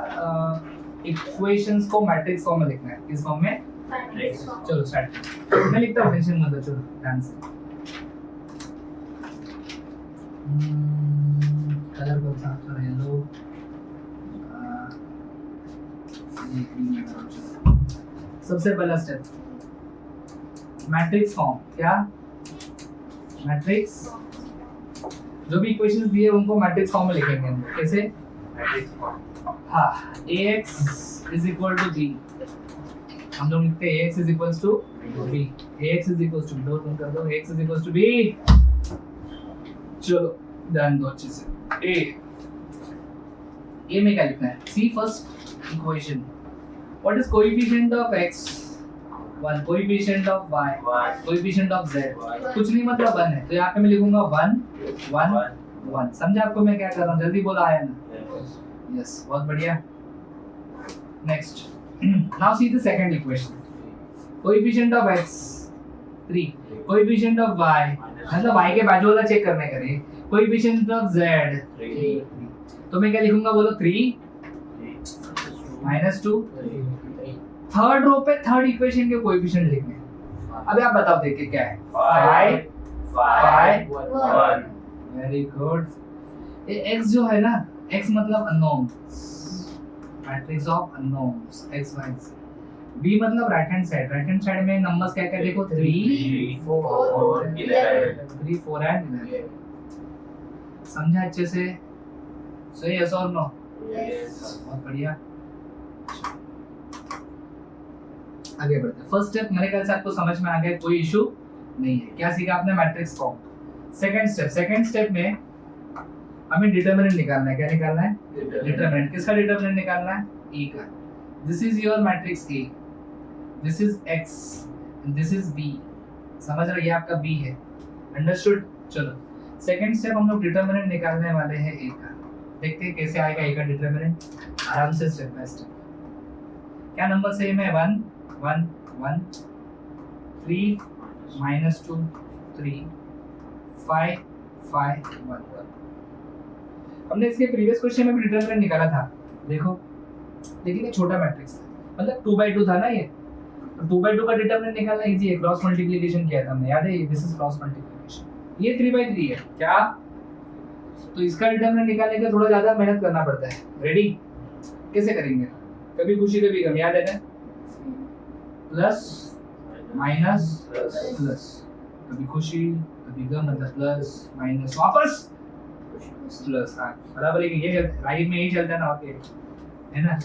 इक्वेशंस को मैट्रिक्स फॉर्म में लिखना है। किस फॉर्म में? Matrix form. चलो स्टार्ट। मैं लिखता हूँ, टेंशन मत लो, चलो ध्यान से। कलर कौन सा? चलो येलो। सबसे पहला स्टेप मैट्रिक्स फॉर्म। क्या? मैट्रिक्स, जो भी इक्वेशंस दिए उनको मैट्रिक्स फॉर्म में लिखेंगे हम। कैसे? Matrix form. हाँ, ax is equal to b, हम लोग लिखते हैं ax is equals to b, ax is equals to b, तुम कर दो ax is equals to b। चलो ध्यान दो अच्छे से। a में क्या लिखना है? see first equation, what is coefficient of x? 1, coefficient of y, coefficient of z, कुछ नहीं मतलब 1 है, तो यहाँ पे मैं लिखूंगा 1 1 1। समझा आपको मैं क्या कर रहा हूँ? जल्दी बोलो, आया ना? यस, बहुत बढ़िया। Next, now see the second equation. Coefficient of x 3, coefficient of y, मतलब y के बाजू वाला चेक करने करें, कोएफिशिएंट ऑफ z 3। तो मैं क्या लिखूंगा बोलो? 3 -2। थर्ड रो पे थर्ड इक्वेशन के कोएफिशिएंट लिखने हैं। अभी आप बताओ देख के क्या है? 5 1। Very good. ये x जो है ना, x मतलब unknowns, matrix of unknowns x y z। b मतलब right hand side, right hand side में नंबर्स क्या क्या देखो? 3 4 एंड 11। समझा अच्छे से? सो यस और नो? यस। बहुत बढ़िया। आगे बढ़ते हैं। फर्स्ट स्टेप मेरे ख्याल से आपको समझ में आ गया, कोई इशू नहीं है। क्या सीखा आपने? Matrix form. सेकंड स्टेप में हमें डिटरमिनेंट निकालना है। क्या निकालना है? डिटरमिनेंट। किसका डिटरमिनेंट निकालना है? ए का। This is your matrix A, this is x and this is b। समझ रहे हो? ये आपका b है। अंडरस्टूड? चलो सेकंड स्टेप हम लोग डिटरमिनेंट निकालने वाले हैं ए का। देखते हैं कैसे आएगा ए का डिटरमिनेंट, आराम से स्टेप बाय स्टेप। क्या नंबर सेम है? 1 1 1 3 -2 3 5 5 1 1। हमने इसके प्रीवियस क्वेश्चन में भी डिटरमिनेंट निकाला था, देखो, लेकिन ये छोटा मैट्रिक्स था, मतलब 2/2 था ना ये। तो 2/2 का डिटरमिनेंट निकालना इजी है, क्रॉस मल्टीप्लिकेशन किया था हमने, याद है? This is cross multiplication. ये 3/3 है क्या? तो इसका डिटरमिनेंट निकालने के लिए थोड़ा ज्यादा मेहनत करना पड़ता है। रेडी? कैसे करेंगे? कभी खुशी कभी गम, याद है ना? प्लस माइनस प्लस, कभी खुशी कभी गम, मतलब प्लस माइनस वापस प्लस। हाँ बराबर है। ये लाइफ में यही चलता है ना आपके, है ना?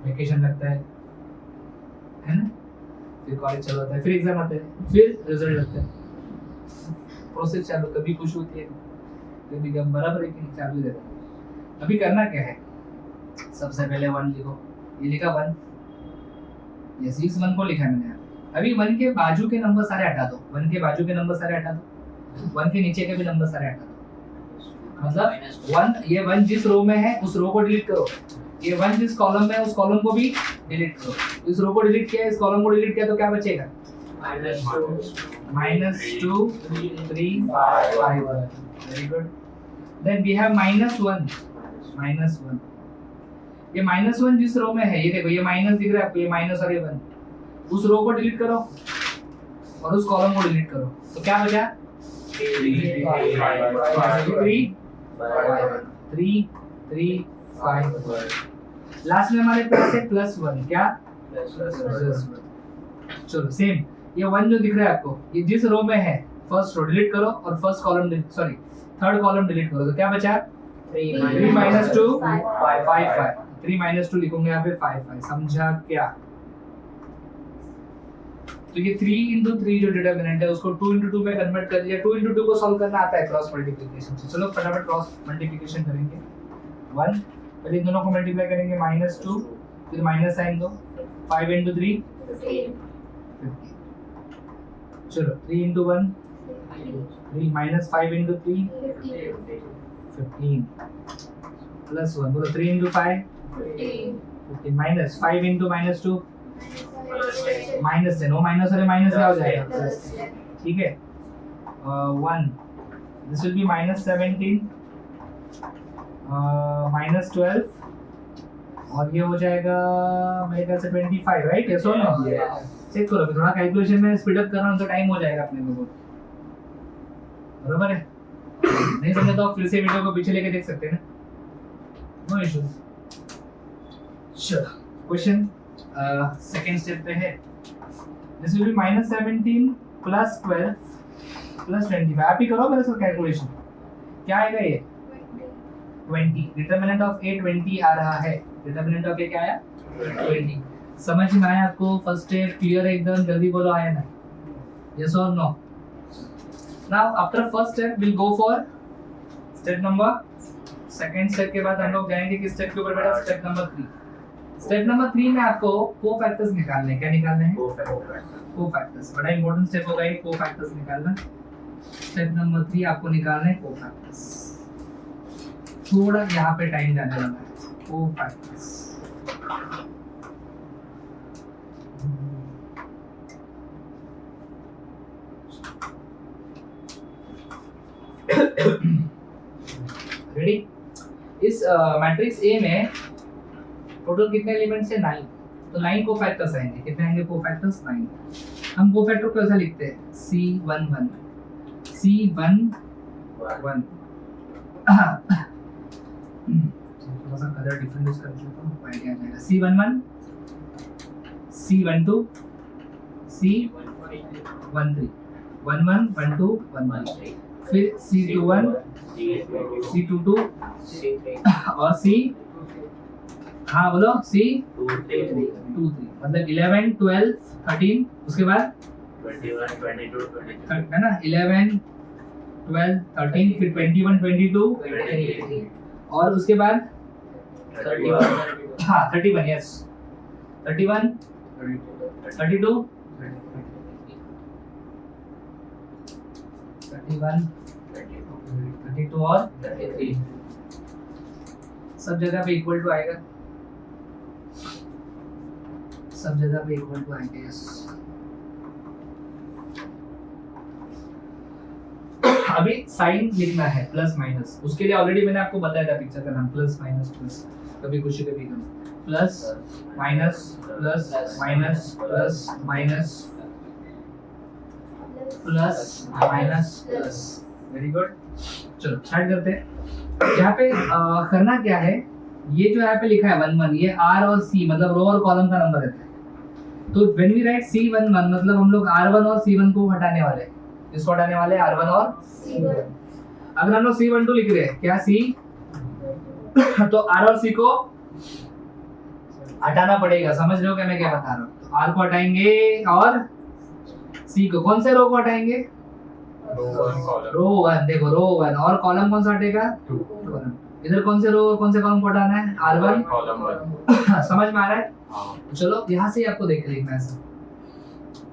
वेकेशन लगता है ना? फिर कॉलेज चालू होता है, फिर एग्जाम आता है, फिर रिजल्ट लगता है, प्रोसेस चालू। कभी खुश होती है कभी गम, बराबर है कि नहीं? चालू रहता है। अभी करना क्या है? सबसे पहले 1 लिखो। ये लिखा 1, यस, इस 1 को लिखा है मैंने। अभी 1 के बाजू के नंबर सारे हटा दो, 1 के बाजू के नंबर सारे हटा दो, 1 के नीचे के भी नंबर सारे हटा दो। मतलब 1, ये 1 जिस रो में है उस रो को डिलीट करो, ये 1 जिस कॉलम में है उस कॉलम को भी डिलीट करो। इस रो को डिलीट किया, इस कॉलम को डिलीट किया, तो क्या बचेगा? -2 3 5 1। Very good. Then we have -1। ये -1 जिस रो में है, ये देखो, ये माइनस दिख रहा है आपको, ये माइनस और ये 1, उस रो को डिलीट करो और उस कॉलम को डिलीट करो, तो क्या बचा? 3 3 5 1। लास्ट में हमारे पास है +1। क्या? +1। चलो सेम, ये 1 जो दिख रहा है आपको, ये जिस रो में है फर्स्ट रो डिलीट करो और first column sorry third column delete करो, तो क्या बचा? 3 -2 5 5। 3 -2 लिखूंगा यहाँ पे 5 5। समझा क्या? तो ये 3 into 3 जो डिटरमिनेंट है उसको 2 into 2 में कन्वर्ट कर लिया। 2 into 2 को सॉल्व करना आता है क्रॉस मल्टीप्लिकेशन से। चलो फटाफट क्रॉस मल्टीप्लिकेशन करेंगे। 1, पहले इन दोनों को मल्टीप्लाई करेंगे, -2, फिर माइनस साइन दो, 5 into 3 15। चलो 3 into 1 3 -5 into 3 15 +1 बोलो 3 into 5 15 -5 into -2 माइनस से, नो माइनस वाले माइनस क्या हो जाएगा? ठीक है। 1, दिस विल बी -17 -12 और ये हो जाएगा मेरे ख्याल से 25, राइट? यस और नो? चेक करो, थोड़ा कैलकुलेशन में स्पीड अप कर रहा हूँ तो टाइम हो जाएगा अपने को बहुत। बराबर है? नहीं समझा तो आप फिर से वीडियो को पीछे लेके देख सकते हैं ना, नो इशू। चलो क्वेश्चन सेकंड स्टेप पे है। This will be -17 + 12 + 25। आप ही करो मेरे साथ कैलकुलेशन। क्या आएगा ये? 20। डिटरमिनेंट ऑफ a 20 आ रहा है। डिटरमिनेंट ऑफ a क्या आया? 20। समझ में आया आपको? फर्स्ट स्टेप क्लियर है एकदम? जल्दी बोलो, आया ना? यस और no? Now after first step will go for step number second. Step के बाद हम लोग जाएंगे किस स्टेप के ऊपर बेटा? Step number 3। स्टेप नंबर 3 में आपको कोफैक्टर्स निकालने हैं। क्या निकालने हैं? कोफैक्टर्स। बड़ा इंपॉर्टेंट स्टेप होगा ये, कोफैक्टर्स निकालना। स्टेप नंबर 3 आपको निकालने हैं कोफैक्टर्स। थोड़ा यहाँ पे टाइम जाने वाला है। Cofactors ready? इस मैट्रिक्स ए में टोटल कितने एलिमेंट्स हैं? 9। तो 9 कोफैक्टर्स आएंगे। कितने आएंगे कोफैक्टर्स? 9। हम कोफैक्टर को ऐसा लिखते हैं C11 C11 थोड़ा सा कलर डिफरेंट यूज कर लेता हूं, आइडिया आ जाएगा। C11 C12 C13 11 12 13, फिर C21 C22 और C, हाँ बोलो, C23 मतलब 11 12 13, उसके बाद 21 22 23 है ना 11 12 13, फिर 21 22 23 और उसके बाद 31 हाँ 31, यस 31 32 31 32 और 33 सब जगह पे इक्वल टू आएगा। सब जगह पे इक्वल टू आएंगे, यस। अभी साइन लिखना है प्लस माइनस, उसके लिए ऑलरेडी मैंने आपको बताया था पिक्चर का नाम, प्लस माइनस प्लस, कभी कुछ कभी कम, plus minus plus minus plus minus plus minus plus. Very good. चलो स्टार्ट करते हैं। यहाँ पे करना क्या है, ये जो यहाँ पे लिखा है 1 1, ये R और C मतलब रो और कॉलम का नंबर रहता है। तो व्हेन वी राइट C11 मतलब हम लोग R1 और C1 को हटाने वाले हैं। इसको हटाने वाले R1 और C1। अगर हम लोग C12 लिख रहे हैं, क्या C तो R और C को हटाना पड़ेगा। समझ रहे हो क्या मैं क्या बता रहा हूँ? तो R को हटाएंगे और C को, कौन से रो को हटाएंगे? रो 1। देखो रो 1 और कॉलम कौन सा हटेगा? 2 कॉलम। इधर कौन से रो कौन से कॉलम को हटाना है? R1 column 1। समझ में आ रहा है? चलो यहाँ से आपको देख के लिखना है सर।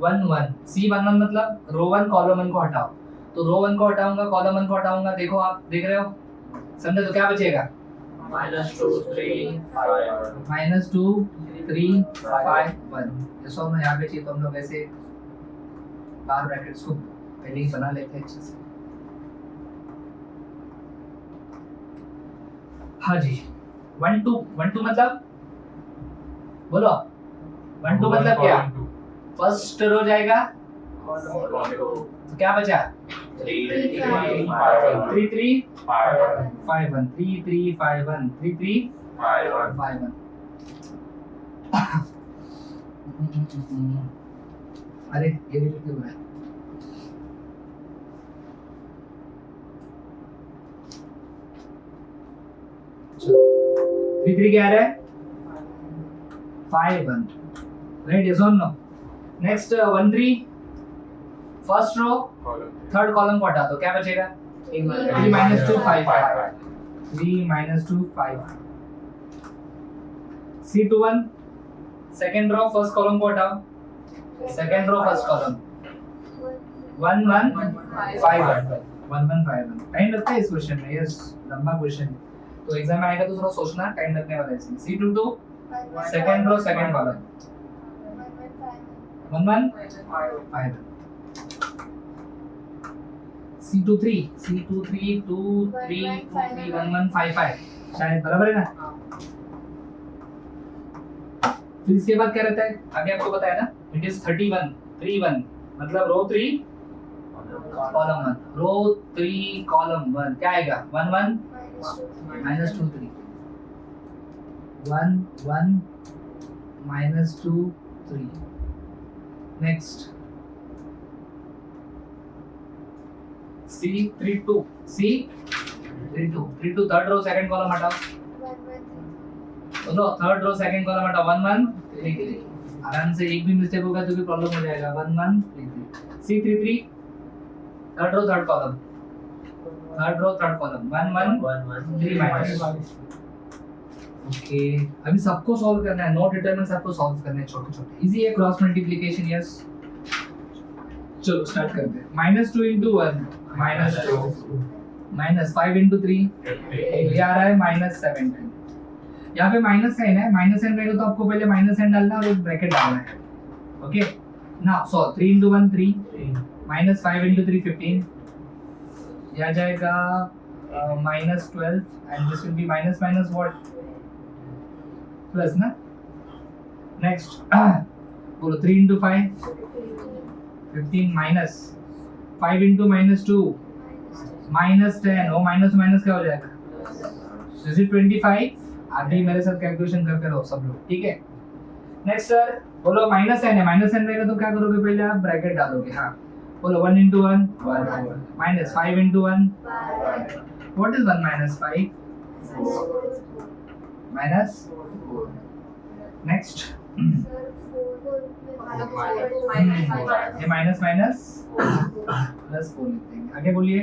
1 1 C11 मतलब रो 1 कॉलम 1 को हटाओ। तो रो 1 को हटाऊंगा, कॉलम 1 को हटाऊंगा। देखो आप देख रहे हो, समझे? तो क्या बचेगा? -2 3 5 -2 3 5 1। ये सब यहाँ पे चाहिए तो हम लोग ऐसे बार ब्रैकेट्स को पहले ही बना लेते हैं अच्छे से। हाँ जी 1 2 मतलब बोलो 1 2 मतलब क्या? फर्स्ट रो जाएगा तो क्या बचा? 3 3 3 5 5 1 3 3 5 1 3 3 5 5 1। अरे ये भी क्यों हो रहा है? चलो 3 3 क्या आ रहा है? 5 1, राइट? यस और no? Next 1 3 first row third column को हटा दो, क्या बचेगा? 3 -2 5 3 -2 5। C21 second row first column को हटाओ, second row first column 1 1 5 1 1 1 5 1। Time लगता है इस क्वेश्चन में, यस लंबा क्वेश्चन है तो एग्जाम में आएगा तो थोड़ा सोचना, टाइम लगने वाला है इसमें। C22 second row second column 1 1 5 C23 2 3 2 3 1 1 5 5। शायद बराबर है ना? फिर इसके बाद क्या रहता है आगे आपको पता है ना, इट इज 31 मतलब रो 3 कॉलम 1, रो 3 कॉलम 1 क्या आएगा 1 1 minus 2 3 1 1 minus 2 3 next C 3 2 C 3 2 third row second column हटाओ, बोलो थर्ड रो सेकंड कॉलम हटाओ 1 1 3 3 आराम से एक भी मिस्टेक होगा तो भी प्रॉब्लम हो जाएगा 1 1 3 3 C 3 3 third row third column 1 1 3 minus okay अभी सबको सॉल्व करना है, नोट डिटरमिनेंट सबको सॉल्व करने हैं छोटे छोटे इजी है, क्रॉस मल्टीप्लिकेशन यस चलो स्टार्ट करते हैं -2 into 1 -2 -5 into 3 ये आ रहा है -17 यहाँ पे माइनस साइन है, माइनस साइन रहेगा तो आपको पहले माइनस साइन डालना है और एक ब्रैकेट डालना है okay now so 3 into 1 3 -5 into 3 15 ये आ जाएगा -12 and this will be minus what plus ना नेक्स्ट बोलो 3 into 5 15 minus 5 into -2 -10 oh minus minus क्या हो जाएगा इज इट 25 अभी मेरे साथ कैलकुलेशन करते रहो सब लोग ठीक है नेक्स्ट सर बोलो माइनस साइन है, माइनस साइन रहेगा तो क्या करोगे पहले आप ब्रैकेट डालोगे हाँ बोलो 1 into 1 minus 5 into 1 what is 1 minus 5 minus next ये माइनस माइनस प्लस 4 लिखते हैं आगे बोलिए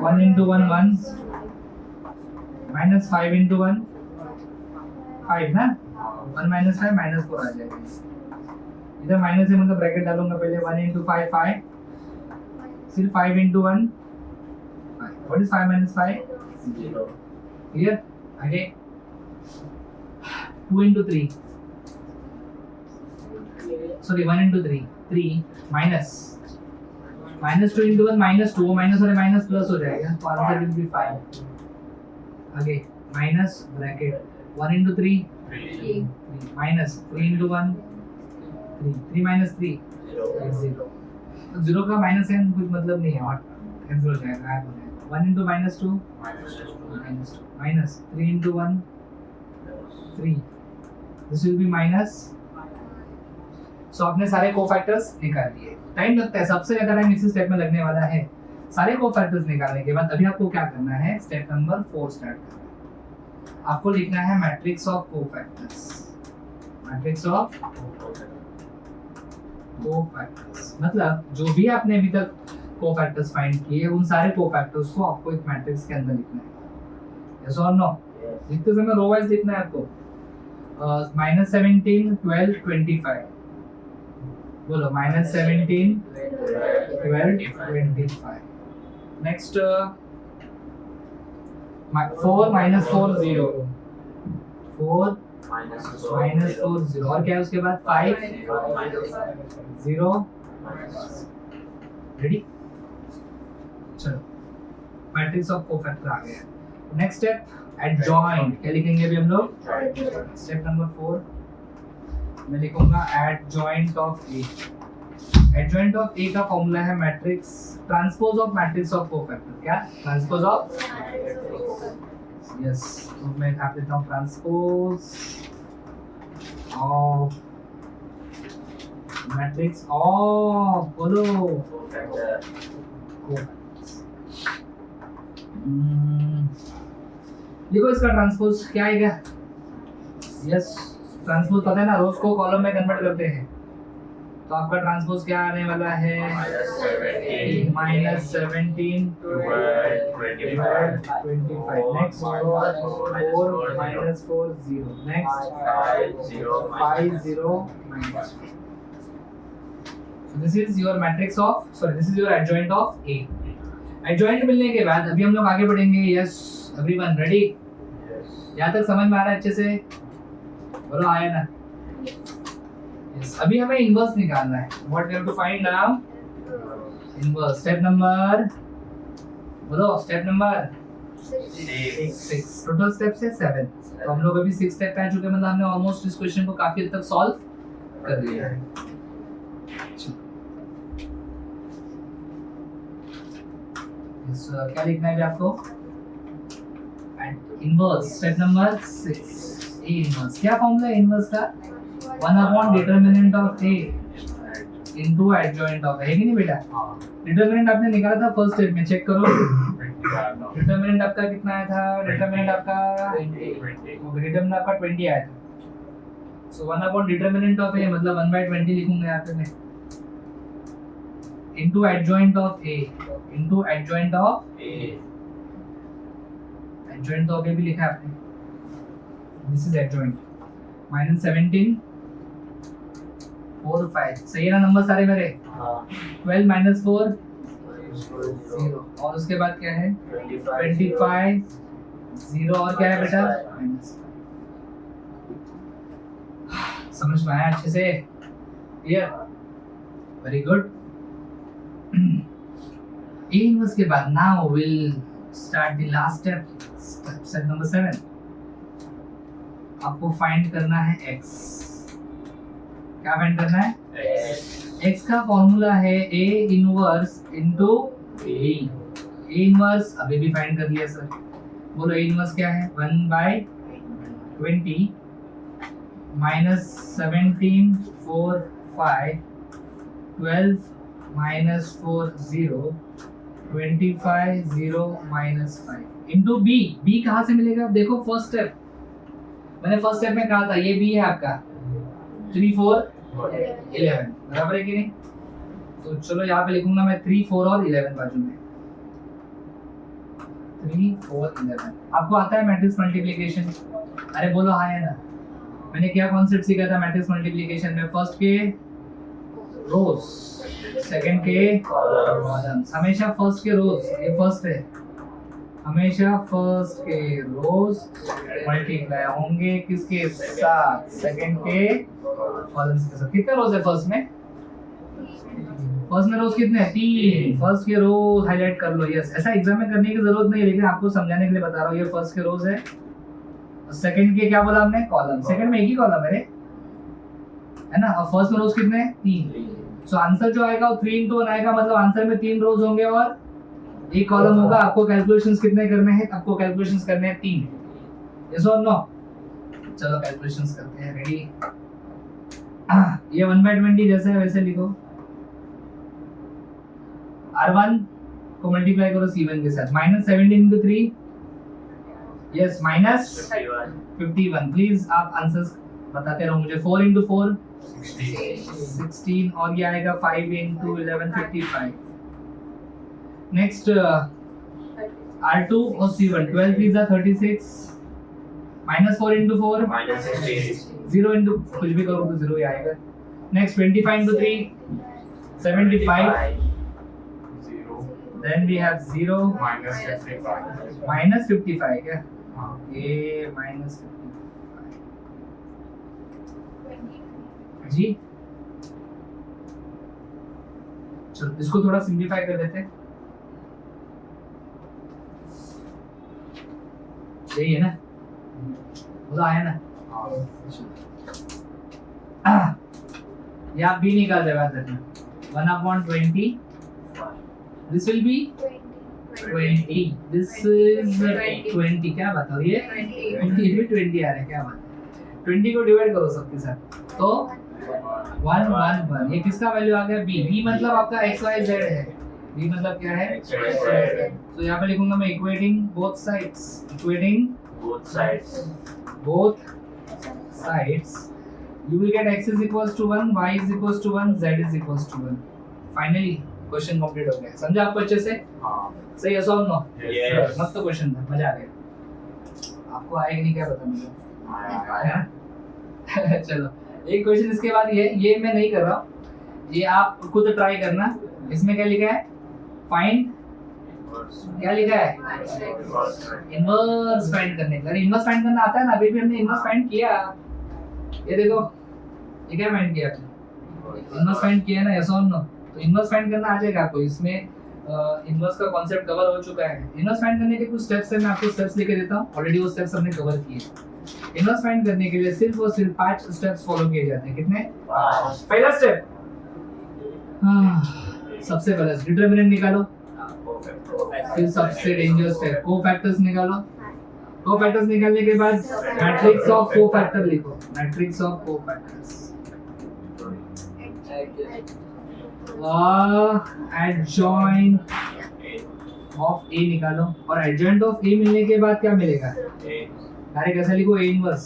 1 into 1 1 minus 5 into 1 5 ना 1 minus 5 minus 4 आ जाएगा इधर माइनस है मतलब ब्रैकेट डालूंगा पहले 1 into 5 5 फिर 5 into 1 5 what is 5 minus 5 0 clear आगे 2 into 3 sorry 1 into 3 3 minus 2 into 1 -2 minus और माइनस प्लस हो जाएगा तो आंसर विल बी 5 आगे minus bracket 1 into 3 3 minus 3 into 1 3 minus 3 0 0 का माइनस है कुछ मतलब नहीं है कैंसिल हो जाएगा गायब हो जाएगा 1 into -2 minus 3 into 1 3 this will be minus सो आपने सारे कोफैक्टर्स निकाल लिए टाइम लगता है सबसे ज्यादा टाइम इसी स्टेप में लगने वाला है सारे कोफैक्टर्स निकालने के बाद अभी आपको क्या करना है स्टेप नंबर 4 स्टार्ट करना है आपको लिखना है matrix of cofactors matrix of cofactors मतलब जो भी आपने अभी तक कोफैक्टर्स फाइंड किए उन सारे कोफैक्टर्स को आपको एक मैट्रिक्स के अंदर लिखना है यस और नो लिखते समय रो वाइज लिखना है आपको -17 12 25 बोलो -17 12 25 नेक्स्ट 4 -4 0 4 -4 0 और क्या है उसके बाद 5 0 रेडी चलो मैट्रिक्स ऑफ कोफैक्टर आ गया नेक्स्ट स्टेप एडजॉइंट क्या लिखेंगे अभी हम लोग स्टेप नंबर 4 मैं लिखूंगा adjoint of A adjoint of A का फॉर्मूला है matrix transpose of matrix of cofactor क्या ट्रांसपोज ऑफ यस तो मैं यहाँ पे लिखता हूँ ट्रांसपोज ऑफ मैट्रिक्स ऑफ बोलो देखो इसका ट्रांसपोज क्या आएगा यस ट्रांसपोज पता है ना रोज को कॉलम में कन्वर्ट करते हैं तो आपका ट्रांसपोज क्या आने वाला है -17 25 next 4 -4 0 next 5 0 minus so this is your matrix of sorry this is your adjoint of A adjoint मिलने के बाद अभी हम लोग आगे बढ़ेंगे यस एवरीवन रेडी यहाँ तक समझ में आ रहा है अच्छे से बोलो आया ना यस अभी हमें इनवर्स निकालना है what we have to find now inverse step number बोलो step number six total steps है 7। तो हम लोग अभी 6 स्टेप पे आ चुके हैं, मतलब हमने ऑलमोस्ट इस क्वेश्चन को काफी हद तक सॉल्व कर लिया है। क्या लिखना है भी आपको? Inverse step number 6 A inverse. क्या फॉर्मूला है इनवर्स का? 1 determinant of A into adjoint of, है कि नहीं बेटा? डिटरमिनेंट आपने निकाला था फर्स्ट स्टेप में, चेक करो। डिटरमिनेंट आपका कितना आया था? डिटरमिनेंट आपका 20 आया था। सो 1 डिटरमिनेंट ऑफ ए मतलब 1/20 लिखूंगा यहाँ पे मैं, into adjoint of A, into adjoint of adjoint of A भी लिखा है आपने, दिस इज एडजॉइंट, -17 4 5। सही है ना नंबर सारे मेरे? 12 - 4 0, और उसके बाद क्या है? 25 0, और क्या है बेटा? माइनस। समझ में आया अच्छे से? Clear? Very good. A inverse के बाद now will start the last step, step number 7। आपको फाइंड करना है x। क्या फाइंड करना है? x का फॉर्मूला है a inverse into b। a inverse अभी भी फाइंड कर लिया सर। बोलो a इनवर्स क्या है? 1/20 -17 4 5 12 -4 0 25 0 -5 इनटू b। b कहाँ से मिलेगा? देखो फर्स्ट स्टेप, मैंने फर्स्ट स्टेप में कहा था ये b है आपका 3 4 11, बराबर है कि नहीं? तो चलो यहाँ पे लिखूंगा मैं 3 4 और 11 बाजू में, 3 4 11। आपको आता है मैट्रिक्स मल्टीप्लिकेशन? अरे बोलो हाँ है ना। मैंने क्या कॉन्सेप्ट सीखा था मैट्रिक्स मल्टीप्लिकेशन में? फर्स्ट के रोज, सेकंड के कॉलम्स। हमेशा फर्स्ट के रोज, ये फर्स्ट है, हमेशा फर्स्ट के रोज मल्टीप्लाई होंगे किसके साथ? सेकंड के कॉलम्स के साथ। कितने रोज है फर्स्ट में? फर्स्ट में रोज कितने हैं? 3। फर्स्ट के रोज हाईलाइट कर लो। यस, ऐसा एग्जाम में करने की जरूरत नहीं है, लेकिन आपको समझाने के लिए बता रहा हूँ। ये फर्स्ट के रोज है, सेकंड के क्या बोला हमने? कॉलम। सेकंड में एक ही कॉलम है ना? और फर्स्ट में रोज कितने हैं? 3। सो आंसर जो आएगा वो 3 × 1 आएगा, मतलब आंसर में 3 रोज होंगे और एक कॉलम होगा। आपको कैलकुलेशंस कितने करने हैं? आपको कैलकुलेशंस करने हैं 3। यस और नो? चलो कैलकुलेशंस करते हैं। रेडी? ये 1/20 जैसे है वैसे लिखो। R1 को मल्टीप्लाई करो C1 के साथ, -17 × 3, यस -51। प्लीज आप आंसर्स बताते रहो मुझे। 4 × 4 16, और ये आएगा 5 × 11 55। नेक्स्ट R2 और C1, 12 3 × 36, -4 × 4 0 × कुछ भी करो तो 0 ही आएगा। नेक्स्ट 25 × 3 75, then we have 0 -55 क्या? ये -55 जी। चलो इसको थोड़ा सिंप्लीफाई कर देते हैं। यही है ना? बोलो आया ना? ये आप भी निकाल दे बात करना। 1/20, this will be 20, this is 20। क्या बात हो रही है? 20 आ रहा है, क्या बात है? 20 को डिवाइड करो सबके साथ, तो 1 1 1। ये किसका वैल्यू आ गया? b। b मतलब आपका x y z है। b मतलब क्या है? तो यहाँ पे लिखूंगा मैं equating both sides, equating both sides, you will get x is equals to 1, y is equals to 1, z is equals to 1। Finally question complete हो गया। समझा आपको अच्छे से? सही है सॉल्व नो? यस। मस्त क्वेश्चन था, मजा आ गया। आपको आएगा नहीं क्या पता मुझे। चलो एक क्वेश्चन इसके बाद ये मैं नहीं कर रहा हूँ, ये आप खुद ट्राई करना। इसमें क्या लिखा है? फाइंड, क्या लिखा है? इनवर्स फाइंड करने का। इनवर्स फाइंड करना आता है ना? अभी भी हमने इनवर्स फाइंड किया। ये देखो, ये क्या फाइंड किया आपने? इनवर्स फाइंड किया ना? यस और नो? तो इनवर्स फाइंड करना आ जाएगा आपको। इसमें इनवर्स का कॉन्सेप्ट कवर हो चुका है। इनवर्स फाइंड करने के कुछ स्टेप्स हैं, मैं आपको स्टेप्स लिखे देता हूँ, ऑलरेडी वो स्टेप्स हमने कवर किए। इनवर्स फाइंड करने के लिए सिर्फ और सिर्फ 5 स्टेप्स फॉलो किए जाते हैं। कितने? 5 पहला स्टेप, सबसे पहले डिटरमिनेंट निकालो, फिर सबसे डेंजरस स्टेप कोफैक्टर्स निकालो। कोफैक्टर्स निकालने के बाद मैट्रिक्स ऑफ कोफैक्टर लिखो, matrix of cofactors. Adjoint of A निकालो, और एडजॉइंट ऑफ ए मिलने के बाद क्या मिलेगा? डायरेक्ट ऐसा लिखो ए इनवर्स।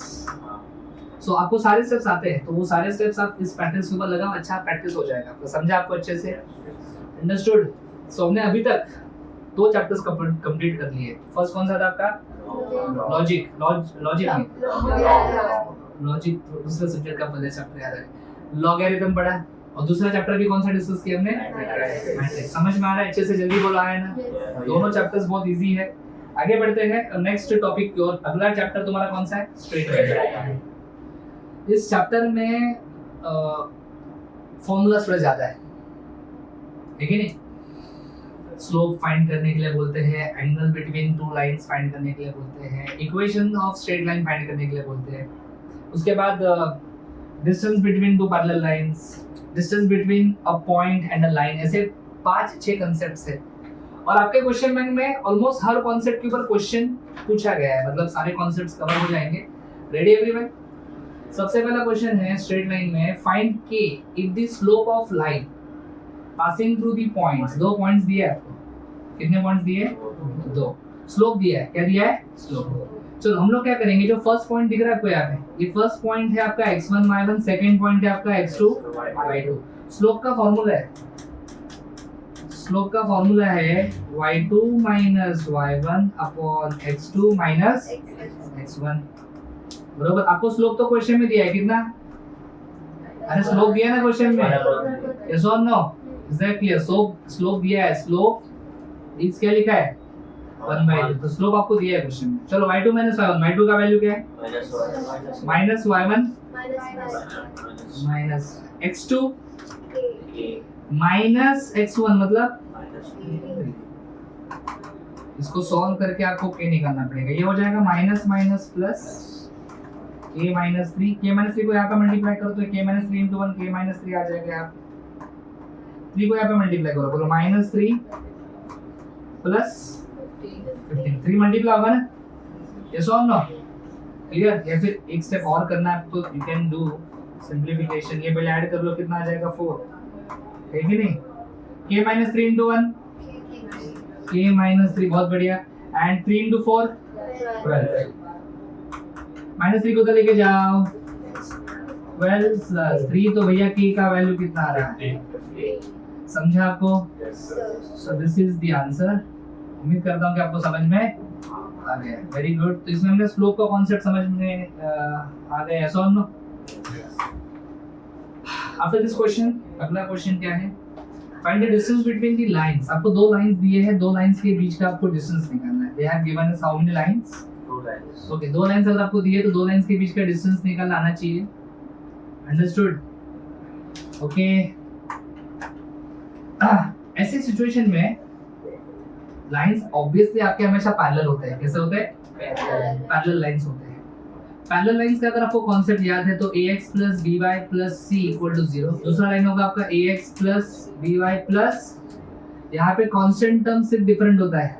सो आपको सारे स्टेप्स आते हैं, तो वो सारे स्टेप्स आप इस प्रैक्टिस के ऊपर लगाओ, अच्छा प्रैक्टिस हो जाएगा। तो समझा आपको अच्छे से? अंडरस्टूड? सो हमने अभी तक 2 चैप्टर्स कंप्लीट कर लिए। फर्स्ट कौन सा था आपका? लॉजिक दूसरा सब्जेक्ट का पहले चैप्टर याद है, लॉगरिथम पढ़ा, और दूसरा चैप्टर भी कौन सा डिस्कस किया हमने? मैट्रिक्स। समझ में आ रहा है अच्छे से? जल्दी बोला है ना? दोनों चैप्टर्स बहुत इजी है। आगे बढ़ते हैं नेक्स्ट टॉपिक की ओर। अगला चैप्टर तुम्हारा कौन सा है? Straight line. इस चैप्टर में फॉर्मूलास थोड़ा ज्यादा है कि नहीं? स्लोप फाइंड करने के लिए बोलते हैं, एंगल बिटवीन 2 लाइंस फाइंड करने के लिए बोलते हैं, equation of straight line find करने के लिए बोलते हैं। उसके बाद distance between 2 parallel lines, distance between a point and a line, ऐसे 5-6 कांसेप्ट्स है। और आपके क्वेश्चन बैंक में ऑलमोस्ट हर कॉन्सेप्ट के ऊपर क्वेश्चन पूछा गया है, मतलब सारे कॉन्सेप्ट्स कवर हो जाएंगे। Ready everyone? सबसे पहला क्वेश्चन है स्ट्रेट लाइन में, फाइंड के if the slope of line passing through the points. 2 points दिए आपको, कितने पॉइंट्स दिए? 2। स्लोप दिया है, क्या दिया है? स्लोप। चलो हम लोग क्या करेंगे, जो फर्स्ट पॉइंट दिख रहा है आपको यहाँ पे, ये फर्स्ट पॉइंट है आपका x1 y1, सेकंड पॉइंट है आपका x2 y2। स्लोप का फॉर्मूला है, स्लोप का फॉर्मूला है y2 minus y1 upon x2 minus x1। बरोबर? आपको स्लोप तो क्वेश्चन में दिया है, कितना? अरे स्लोप दिया ना क्वेश्चन में, यस और नो? एग्जैक्टली, स्लोप दिया है। स्लोप इस क्या लिखा है? 1/2। तो स्लोप आपको दिया है क्वेश्चन में। चलो y2 माइनस y1, y2 का वैल्यू क्या है? Minus y1 minus x2 minus x1, मतलब इसको सॉल्व करके आपको k निकालना पड़ेगा। ये हो जाएगा minus minus plus k minus 3। k minus 3 को यहाँ पे मल्टीप्लाई करो तो k minus 3 into 1 k minus 3 आ जाएगा। यहाँ 3 को यहाँ पे मल्टीप्लाई करो, बोलो माइनस 3 प्लस 15। 3 मल्टीप्लाई होगा ना? यस और नो? क्लियर? या फिर एक स्टेप और करना है तो यू कैन डू सिंपलीफिकेशन। ये पहले ऐड कर लो, कितना आ जाएगा? 4, है कि नहीं? k minus 3 into 1 k minus 3, बहुत बढ़िया। And 3 into 4 12। माइनस 3 को तो लेके जाओ, 12 प्लस 3, तो भैया k का वैल्यू कितना आ रहा है? समझा आपको? So this is the answer. उम्मीद करता हूँ कि आपको समझ में आ गया। Very good. तो इसमें हमने स्लोप का कॉन्सेप्ट समझ में आ गया, यस और नो? आफ्टर दिस क्वेश्चन अगला क्वेश्चन क्या है? Find the distance between the lines. आपको 2 लाइंस दिए हैं, 2 लाइंस के बीच का आपको डिस्टेंस निकालना है। दे have given us how many lines? 2 lines. Okay, 2 lines अगर आपको दिए तो 2 लाइंस के बीच का डिस्टेंस निकालना आना चाहिए। अंडरस्टूड? ओके। ऐसे सिचुएशन में लाइंस ऑब्वियसली आपके हमेशा पैरेलल होते हैं। कैसे होते हैं? पैरेलल लाइंस होते हैं। पैरेलल लाइंस का अगर आपको कॉन्सेप्ट याद है तो ax plus by plus c equal to 0। दूसरा लाइन होगा आपका ax plus by plus, यहाँ पे कांस्टेंट टर्म सिर्फ डिफरेंट होता है,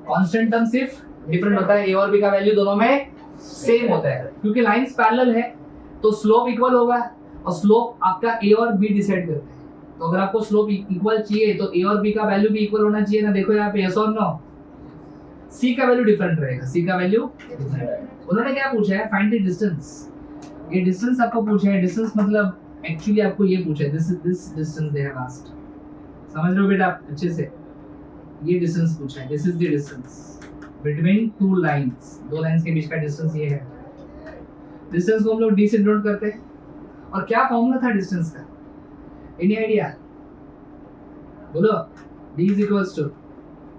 कांस्टेंट टर्म सिर्फ डिफरेंट होता है। a और b का वैल्यू दोनों में सेम होता है, क्योंकि लाइंस पैरेलल है तो स्लोप इक्वल होगा, और स्लोप आपका a और b डिसाइड करते हैं। तो अगर आपको स्लोप इक्वल चाहिए तो a और b का वैल्यू भी इक्वल होना चाहिए ना? देखो यहाँ पे, यस और नो? c का वैल्यू डिफरेंट रहेगा, c का वैल्यू डिफरेंट। उन्होंने क्या पूछा है? Find the distance. ये डिस्टेंस आपको पूछा है, डिस्टेंस मतलब एक्चुअली आपको ये पूछा है, this distance they have asked. समझ रहे हो बेटा आप अच्छे से? ये डिस्टेंस पूछा है, this is the distance between 2 lines. 2 lines के बीच का डिस्टेंस ये है। डिस्टेंस को हम लोग d से डिनोट करते हैं। और क्या फॉर्मूला था डिस्टेंस का? Any idea? बोलो। d is equals to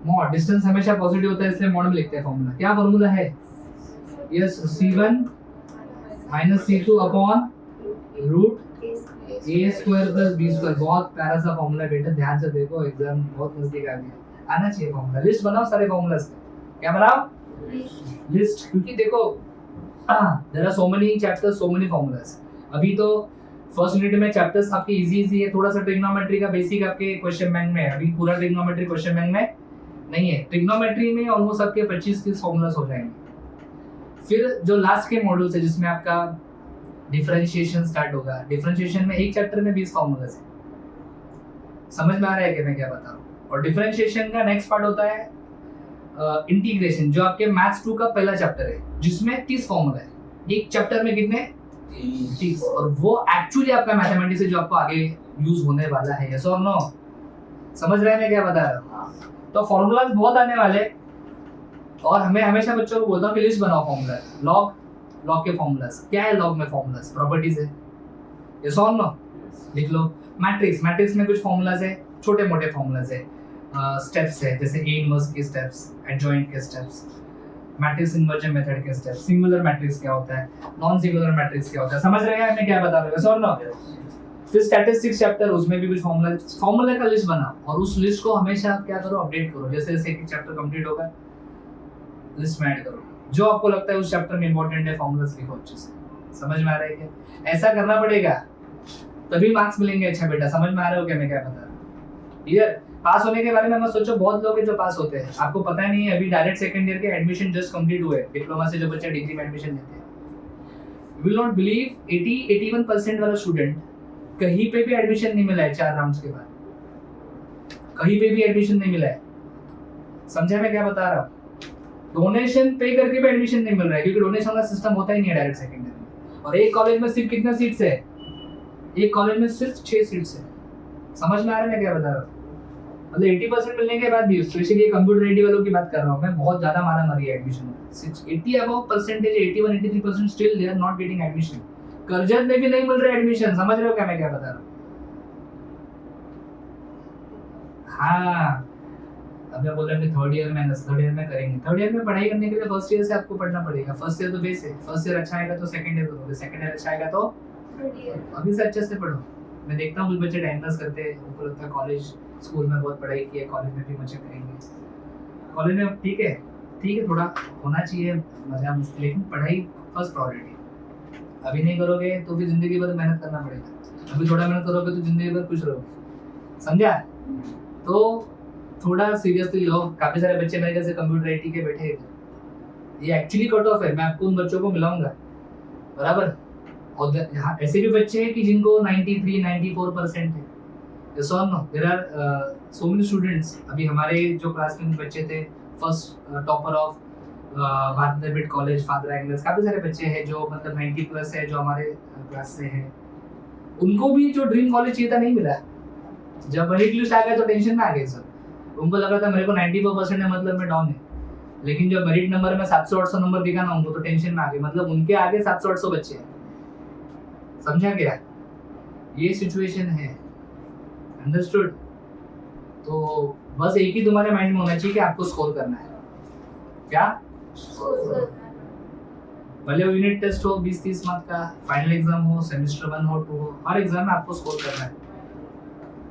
mod। Distance हमेशा पॉजिटिव होता है इसलिए मॉड में लिखते हैं फॉर्मूला। क्या फॉर्मूला है? Yes, c1 minus c2 upon root A square plus B square, बहुत प्यारा सा फॉर्मूला बेटा, ध्यान से देखो, एग्जाम बहुत नजदीक आ गया, आना चाहिए फॉर्मूला। लिस्ट बनाओ सारे फॉर्मूलास, क्या बनाओ लिस्ट, क्योंकि देखो there are so many chapters, so many formulas. अभी तो फर्स्ट यूनिट में चैप्टर्स आपके इजी है, थोड़ा सा ट्रिग्नोमेट्री का बेसिक आपके क्वेश्चन बैंक में है, अभी पूरा ट्रिग्नोमेट्री क्वेश्चन बैंक में नहीं है। ट्रिग्नोमेट्री में ऑलमोस्ट आपके 25-30 फॉर्मूलास हो जाएंगे। फिर जो लास्ट के मॉड्यूल्स है जिसमें आपका डिफरेंशिएशन स्टार्ट होगा, डिफरेंशिएशन में एक चैप्टर में 20 फॉर्मूलास है। समझ में आ रहा है कि मैं क्या बता रहा हूँ? और डिफरेंशिएशन का नेक्स्ट पार्ट होता है इंटीग्रेशन, जो आपके मैथ्स 2 का पहला चैप्टर है, जिसमें 30 फॉर्मूला है। एक चैप्टर में कितने? 30। और वो एक्चुअली आपका मैथमेटिक्स है जो आपको आगे यूज होने वाला है। यस और नो? समझ रहे हैं मैं क्या बता रहा हूँ? तो फॉर्मूलाज बहुत आने वाले, और हमें हमेशा बच्चों को बोलता हूँ कि लिस्ट बनाओ फॉर्मूला। लॉग के फॉर्मूलाज क्या है? लॉग में फॉर्मूलाज प्रॉपर्टीज है। यस और नो? लिख लो। मैट्रिक्स में कुछ फॉर्मूलाज है, छोटे मोटे फॉर्मूलाज है, स्टेप्स है, जैसे ए इनवर्स के स्टेप्स, एडजॉइंट के स्टेप्स, मैट्रिक्स इन्वर्जन मेथड के स्टेप्स, सिंगुलर मैट्रिक्स क्या होता है, नॉन सिंगुलर मैट्रिक्स क्या होता है। समझ रहे हैं मैं क्या बता रहा हूँ? यस और नो? फिर स्टैटिस्टिक्स चैप्टर, उसमें भी कुछ फॉर्मूला का लिस्ट बना, और उस लिस्ट को हमेशा क्या करो, अपडेट करो। जैसे जैसे एक चैप्टर कंप्लीट होगा लिस्ट में ऐड करो, जो आपको लगता है उस चैप्टर में इंपॉर्टेंट है फॉर्मूलास लिखो अच्छे से। समझ में आ रहा है क्या? ऐसा करना पड़ेगा, तभी मार्क्स मिलेंगे। अच्छा बेटा, समझ में आ रहा हो क्या मैं क्या बता रहा हूँ? क्लियर? पास होने के बारे में मत सोचो, बहुत लोग हैं जो पास होते हैं, आपको पता नहीं है। अभी डायरेक्ट सेकंड ईयर के एडमिशन जस्ट कंप्लीट हुए, डिप्लोमा से जो बच्चे डिग्री में एडमिशन लेते हैं, यू विल नॉट बिलीव 80-81% वाला स्टूडेंट कहीं पे भी एडमिशन नहीं मिला है 4 राउंड्स के बाद, कहीं पे भी एडमिशन नहीं मिला है। समझा मैं क्या बता रहा हूँ? डोनेशन पे करके भी एडमिशन नहीं मिल रहा है, क्योंकि डोनेशन का सिस्टम होता ही नहीं है डायरेक्ट सेकंड ईयर में। और एक कॉलेज में सिर्फ कितना सीट्स है? एक कॉलेज में सिर्फ 6 सीट्स है। समझ में आ रहा है मैं क्या बता रहा हूँ? मतलब 80% मिलने के बाद भी, स्पेशली कंप्यूटर आईटी वालों की बात कर रहा हूँ मैं, बहुत ज्यादा मारा मारी है admission. 80 above percentage, 81-83% still they are not getting admission. Karjat में भी नहीं मिल रहा एडमिशन। समझ रहे हो क्या मैं क्या बता रहा हूँ? हाँ, अब मैं बोल रहा हूँ थर्ड ईयर में करेंगे। थर्ड ईयर में पढ़ाई करने के लिए फर्स्ट ईयर से आपको पढ़ना पड़ेगा। फर्स्ट ईयर तो बेस है, फर्स्ट ईयर अच्छा आएगा तो सेकंड ईयर करोगे, सेकंड ईयर अच्छा आएगा तो अभी से अच्छे से पढ़ो। मैं देखता हूँ कुछ बच्चे टाइम पास करते हैं, उनको लगता है कॉलेज स्कूल में बहुत पढ़ाई की है, कॉलेज में भी मजे करेंगे। कॉलेज में ठीक है थोड़ा होना चाहिए मजा मस्ती, लेकिन पढ़ाई फर्स्ट प्रायोरिटी। अभी नहीं करोगे तो फिर जिंदगी भर मेहनत करना पड़ेगा। अभी थोड़ा मेहनत करोगे तो जिंदगी भर खुश रहोगे। समझा? तो थोड़ा सीरियसली लो। काफी सारे बच्चे मेरे जैसे कंप्यूटर आईटी के बैठे हैं, ये एक्चुअली कट ऑफ है, मैं आपको उन बच्चों को मिलाऊंगा बराबर। और यहाँ ऐसे भी बच्चे हैं कि जिनको 93-94% है। Yes or no? There are so many students। अभी हमारे जो क्लास में बच्चे थे, first topper of Bharat bit college, father angles, काफी सारे बच्चे हैं जो मतलब 90+ है, जो हमारे क्लास से है। उनको भी जो ड्रीम कॉलेज चाहिए था नहीं मिला। जब मेरिट लिस्ट आ गया तो टेंशन में आ गए सर। उनको लगा था मेरे को 94% है, मतलब मैं डाउन है। लेकिन जब मेरिट नंबर में 700-800 नंबर दिखा ना, उनको तो टेंशन में आ गए, मतलब उनके आगे 700-800 बच्चे हैं। समझा क्या? ये सिचुएशन है। अंडरस्टूड? तो बस एक ही तुम्हारे माइंड में होना चाहिए कि आपको स्कोर करना है। क्या? भले वो यूनिट टेस्ट हो 20-30 मार्क का, फाइनल एग्जाम हो, सेमेस्टर 1 हो 2 हो, हर एग्जाम में आपको स्कोर करना है।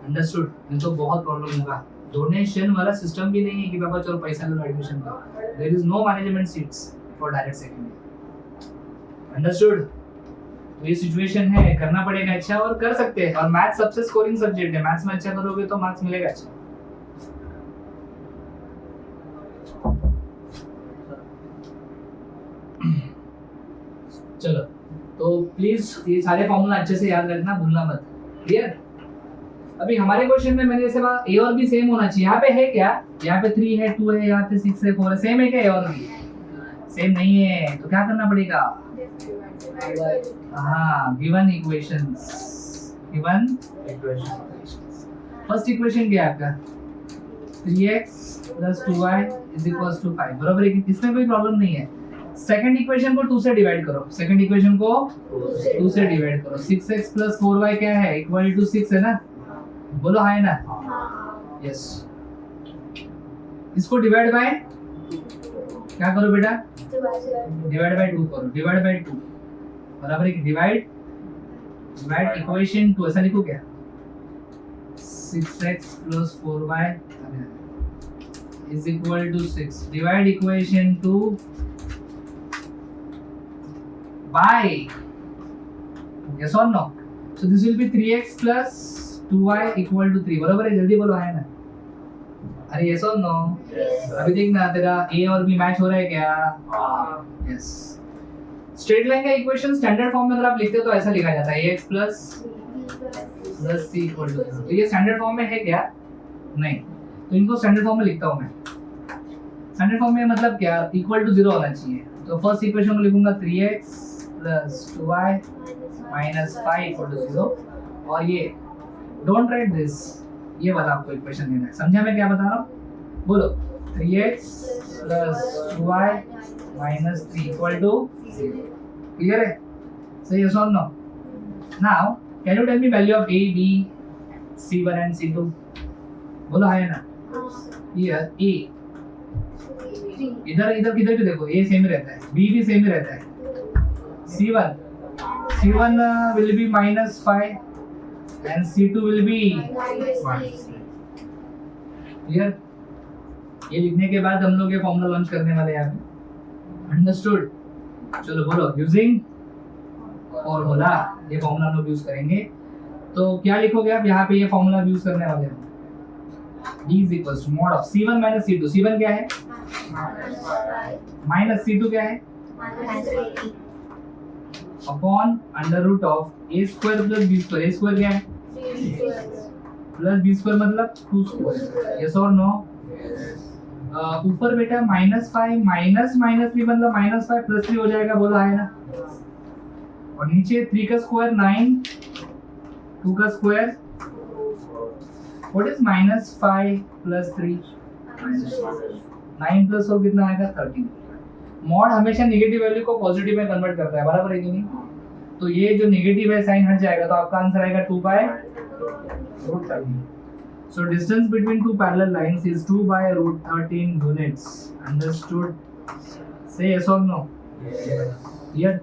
अंडरस्टूड? नहीं तो बहुत प्रॉब्लम होगा। डोनेशन वाला सिस्टम भी नहीं है कि पापा चलो पैसा लो एडमिशन करो। There is no management seats for direct second year. Understood? तो ये सिचुएशन है, करना पड़ेगा अच्छा, और कर सकते हैं। और मैथ्स सबसे स्कोरिंग सब्जेक्ट है, मैथ्स में अच्छा करोगे तो मार्क्स मिलेगा अच्छा। चलो, तो प्लीज ये सारे फॉर्मूला अच्छे से याद रखना, भूलना मत। क्लियर? अभी हमारे क्वेश्चन में मैंने जैसे ए और बी सेम होना चाहिए। यहाँ पे है क्या? यहाँ पे 3 है, 2 है, यहाँ पे 6 है, 4 है। सेम है क्या ए और बी? सेम नहीं है, तो क्या करना पड़ेगा? हाँ, गिवन इक्वेशंस। फर्स्ट इक्वेशन क्या है आपका? 3x + 2y = 5 बराबर है। इसमें कोई प्रॉब्लम नहीं है। सेकंड इक्वेशन को 2 से डिवाइड करो। 6x + 4y क्या है? = 6 है ना? बोलो हाँ है ना? यस। इसको डिवाइड बाय क्या करो बेटा? डिवाइड बाय 2 करो। डिवाइड बाय 2 बराबर है कि डिवाइड डिवाइड इक्वेशन 2 ऐसा लिखो क्या 6x plus 4y is equal to 6 divide equation 2 by yes or no so this will be 3x plus 2y equal to 3 बराबर है जल्दी बोलो है ना अरे yes or no अभी देख ना तेरा a और b मैच हो रहा है क्या yes स्ट्रेट लाइन का इक्वेशन स्टैंडर्ड फॉर्म में अगर आप लिखते हो तो ऐसा लिखा जाता है ax plus c equal to 0 तो ये स्टैंडर्ड फॉर्म में है क्या नहीं तो इनको स्टैंडर्ड फॉर्म में लिखता हूं मैं स्टैंडर्ड फॉर्म में मतलब क्या इक्वल टू 0 होना चाहिए तो फर्स्ट इक्वेशन को लिखूंगा 3x plus 2y minus 5 equal to 0 और ये डोंट राइट दिस ये वाला आपको इक्वेशन देना है समझा मैं क्या बता रहा हूं बोलो 3x plus 2y minus 3 equal to 0 clear है सही yes or no now can you tell me value of a b c1 and c2 बोलो है ना here a इधर इधर किधर भी देखो a सेम ही रहता है b भी सेम ही रहता है c1 will be -5 and c2 will be clear ये लिखने के बाद हम लोग ये फॉर्मूला लॉन्च करने वाले हैं यहाँ पे अंडरस्टूड चलो बोलो यूजिंग फॉर्मूला ये फॉर्मूला हम लोग यूज करेंगे तो क्या लिखोगे आप यहाँ पे ये फॉर्मूला यूज करने वाले हैं d is equals to mod of c1 minus c2 c1 क्या है माइनस c2 क्या है upon under root of a square plus b square a square क्या है प्लस b स्क्वायर मतलब 2 स्क्वायर यस और नो ऊपर बेटा -5 माइनस माइनस भी मतलब -5 प्लस 3 हो जाएगा बोला है ना और नीचे 3 का स्क्वायर 9 2 का square what is -5 plus 3 9 plus 4 कितना आएगा 13 मॉड हमेशा नेगेटिव वैल्यू को पॉजिटिव में कन्वर्ट करता है बराबर है कि नहीं तो ये जो नेगेटिव है साइन हट जाएगा तो आपका आंसर आएगा 2 by √13 so distance between two parallel lines is 2 by √13 units understood say yes or no yes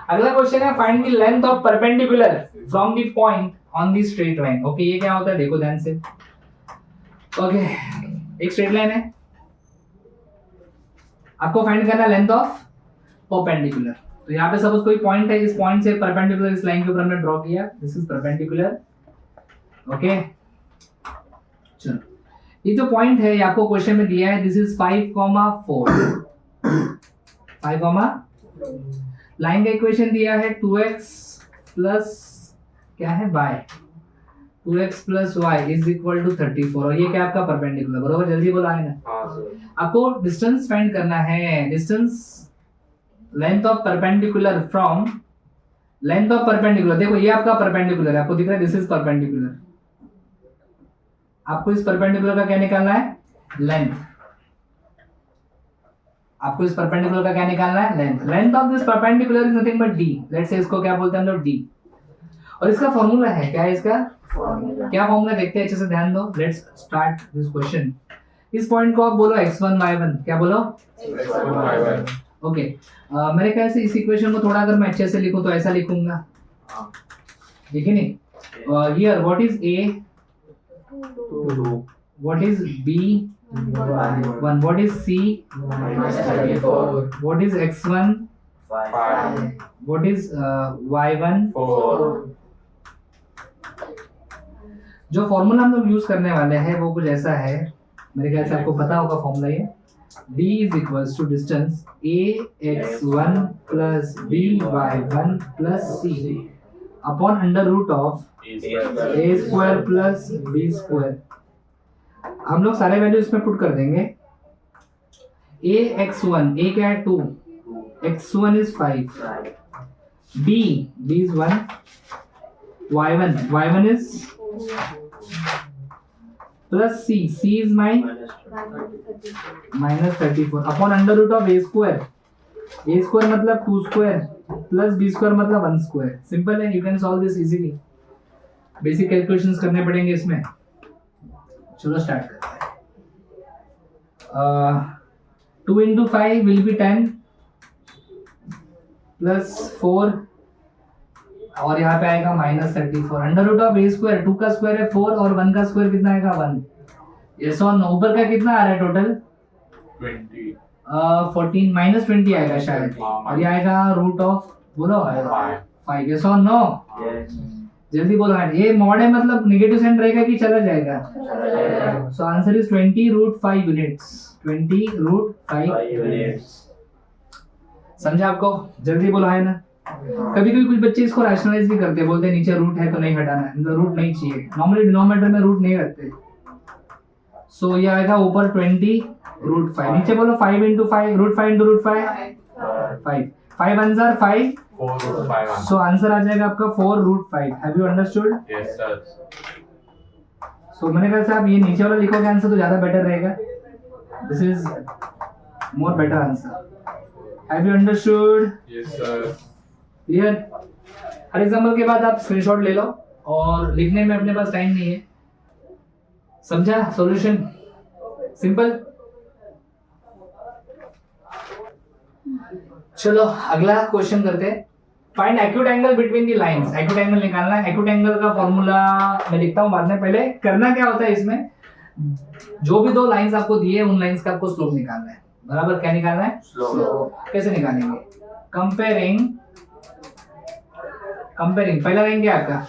अगला क्वेश्चन है find the length of perpendicular from the point on the straight line okay ये क्या होता है देखो ध्यान से ओके एक स्ट्रेट लाइन है आपको फाइंड करना लेंथ ऑफ परपेंडिकुलर तो यहाँ पे सपोज कोई पॉइंट है इस पॉइंट से परपेंडिकुलर इस लाइन के ऊपर हमने ड्रॉ किया दिस इज परपेंडिकुलर ओके चलो ये जो पॉइंट है ये आपको क्वेश्चन में दिया है दिस इज 5,4 5, लाइन का इक्वेशन दिया है 2x प्लस क्या है y 2x plus y is equal to 34 और ये क्या आपका परपेंडिकुलर बराबर जल्दी बोला है ना आपको डिस्टेंस फाइंड करना है distance length of perpendicular from length of perpendicular देखो ये आपका परपेंडिकुलर है आपको दिख रहा है दिस इज परपेंडिकुलर आपको इस परपेंडिकुलर का क्या निकालना है लेंथ आपको इस परपेंडिकुलर का क्या निकालना है length length of this perpendicular is nothing but d let's say इसको क्या बोलते हैं हम लोग d और इसका फॉर्मूला है क्या है इसका क्या फॉर्मूला देखते हैं अच्छे से ध्यान दो लेट्स स्टार्ट दिस क्वेश्चन इस पॉइंट को आप बोलो x1 y1 क्या बोलो x1 y1 ओके मेरे ख्याल से इस इक्वेशन को थोड़ा अगर मैं अच्छे से लिखूं तो ऐसा लिखूंगा ठीक है नहीं here what is a 2 what is b 1 what is c -34 what is x1 5 what is y1 4 जो फॉर्मूला हम लोग यूज करने वाले हैं वो कुछ ऐसा है मेरे ख्याल से आपको पता होगा फॉर्मूला ये d is equals to distance ax1 plus by1 plus c upon under root of a square plus b square हम लोग सारे वैल्यू इसमें पुट कर देंगे a x1 a क्या है 2 x1 is 5 b is 1 y1 is plus c is -34 upon under root of a square मतलब 2 square plus b square मतलब 1 square सिंपल है you can solve this easily basic calculations करने पड़ेंगे इसमें चलो start करते हैं 2 into 5 will be 10 plus 4 और यहाँ पे आएगा -34 under root of a square 2 का स्क्वायर है 4 और 1 का स्क्वायर कितना आएगा 1 यस और ऊपर का कितना आ रहा है टोटल 20 14 -20 आएगा शायद और ये आएगा रूट ऑफ बोलो 5 यस और नो yes जल्दी बोलो ये मॉड है मतलब नेगेटिव साइन रहेगा कि चला जाएगा so answer is 20 root 5 units 20 root 5 units समझा आपको जल्दी बोलो है ना कभी कभी कुछ बच्चे इसको रैशनलाइज भी करते हैं बोलते हैं नीचे रूट है तो नहीं हटाना है मतलब रूट नहीं चाहिए नॉर्मली डिनोमिनेटर में रूट नहीं रखते सो ये आएगा ऊपर 20 रूट 5 नीचे बोलो 5 into 5 root 5 into root 5 5 answer 5 4 root 5 so answer आ जाएगा आपका 4 root 5 have you understood yes sir so मैंने कहा साहब ये नीचे वाला लिखोगे आंसर तो ज्यादा बेटर रहेगा this is more better answer have you understood yes sir clear her example के बाद आप स्क्रीनशॉट ले लो और लिखने में अपने पास टाइम नहीं है समझा सॉल्यूशन सिंपल चलो अगला क्वेश्चन करते हैं find acute angle between the lines acute angle निकालना है एक्यूट एंगल का फॉर्मूला मैं लिखता हूं बाद में पहले करना क्या होता है इसमें जो भी दो लाइंस आपको दिए उन लाइंस का आपको स्लोप निकालना है बराबर क्या निकालना है slope कैसे निकालेंगे कंपेयरिंग पहला लाइन क्या है आपका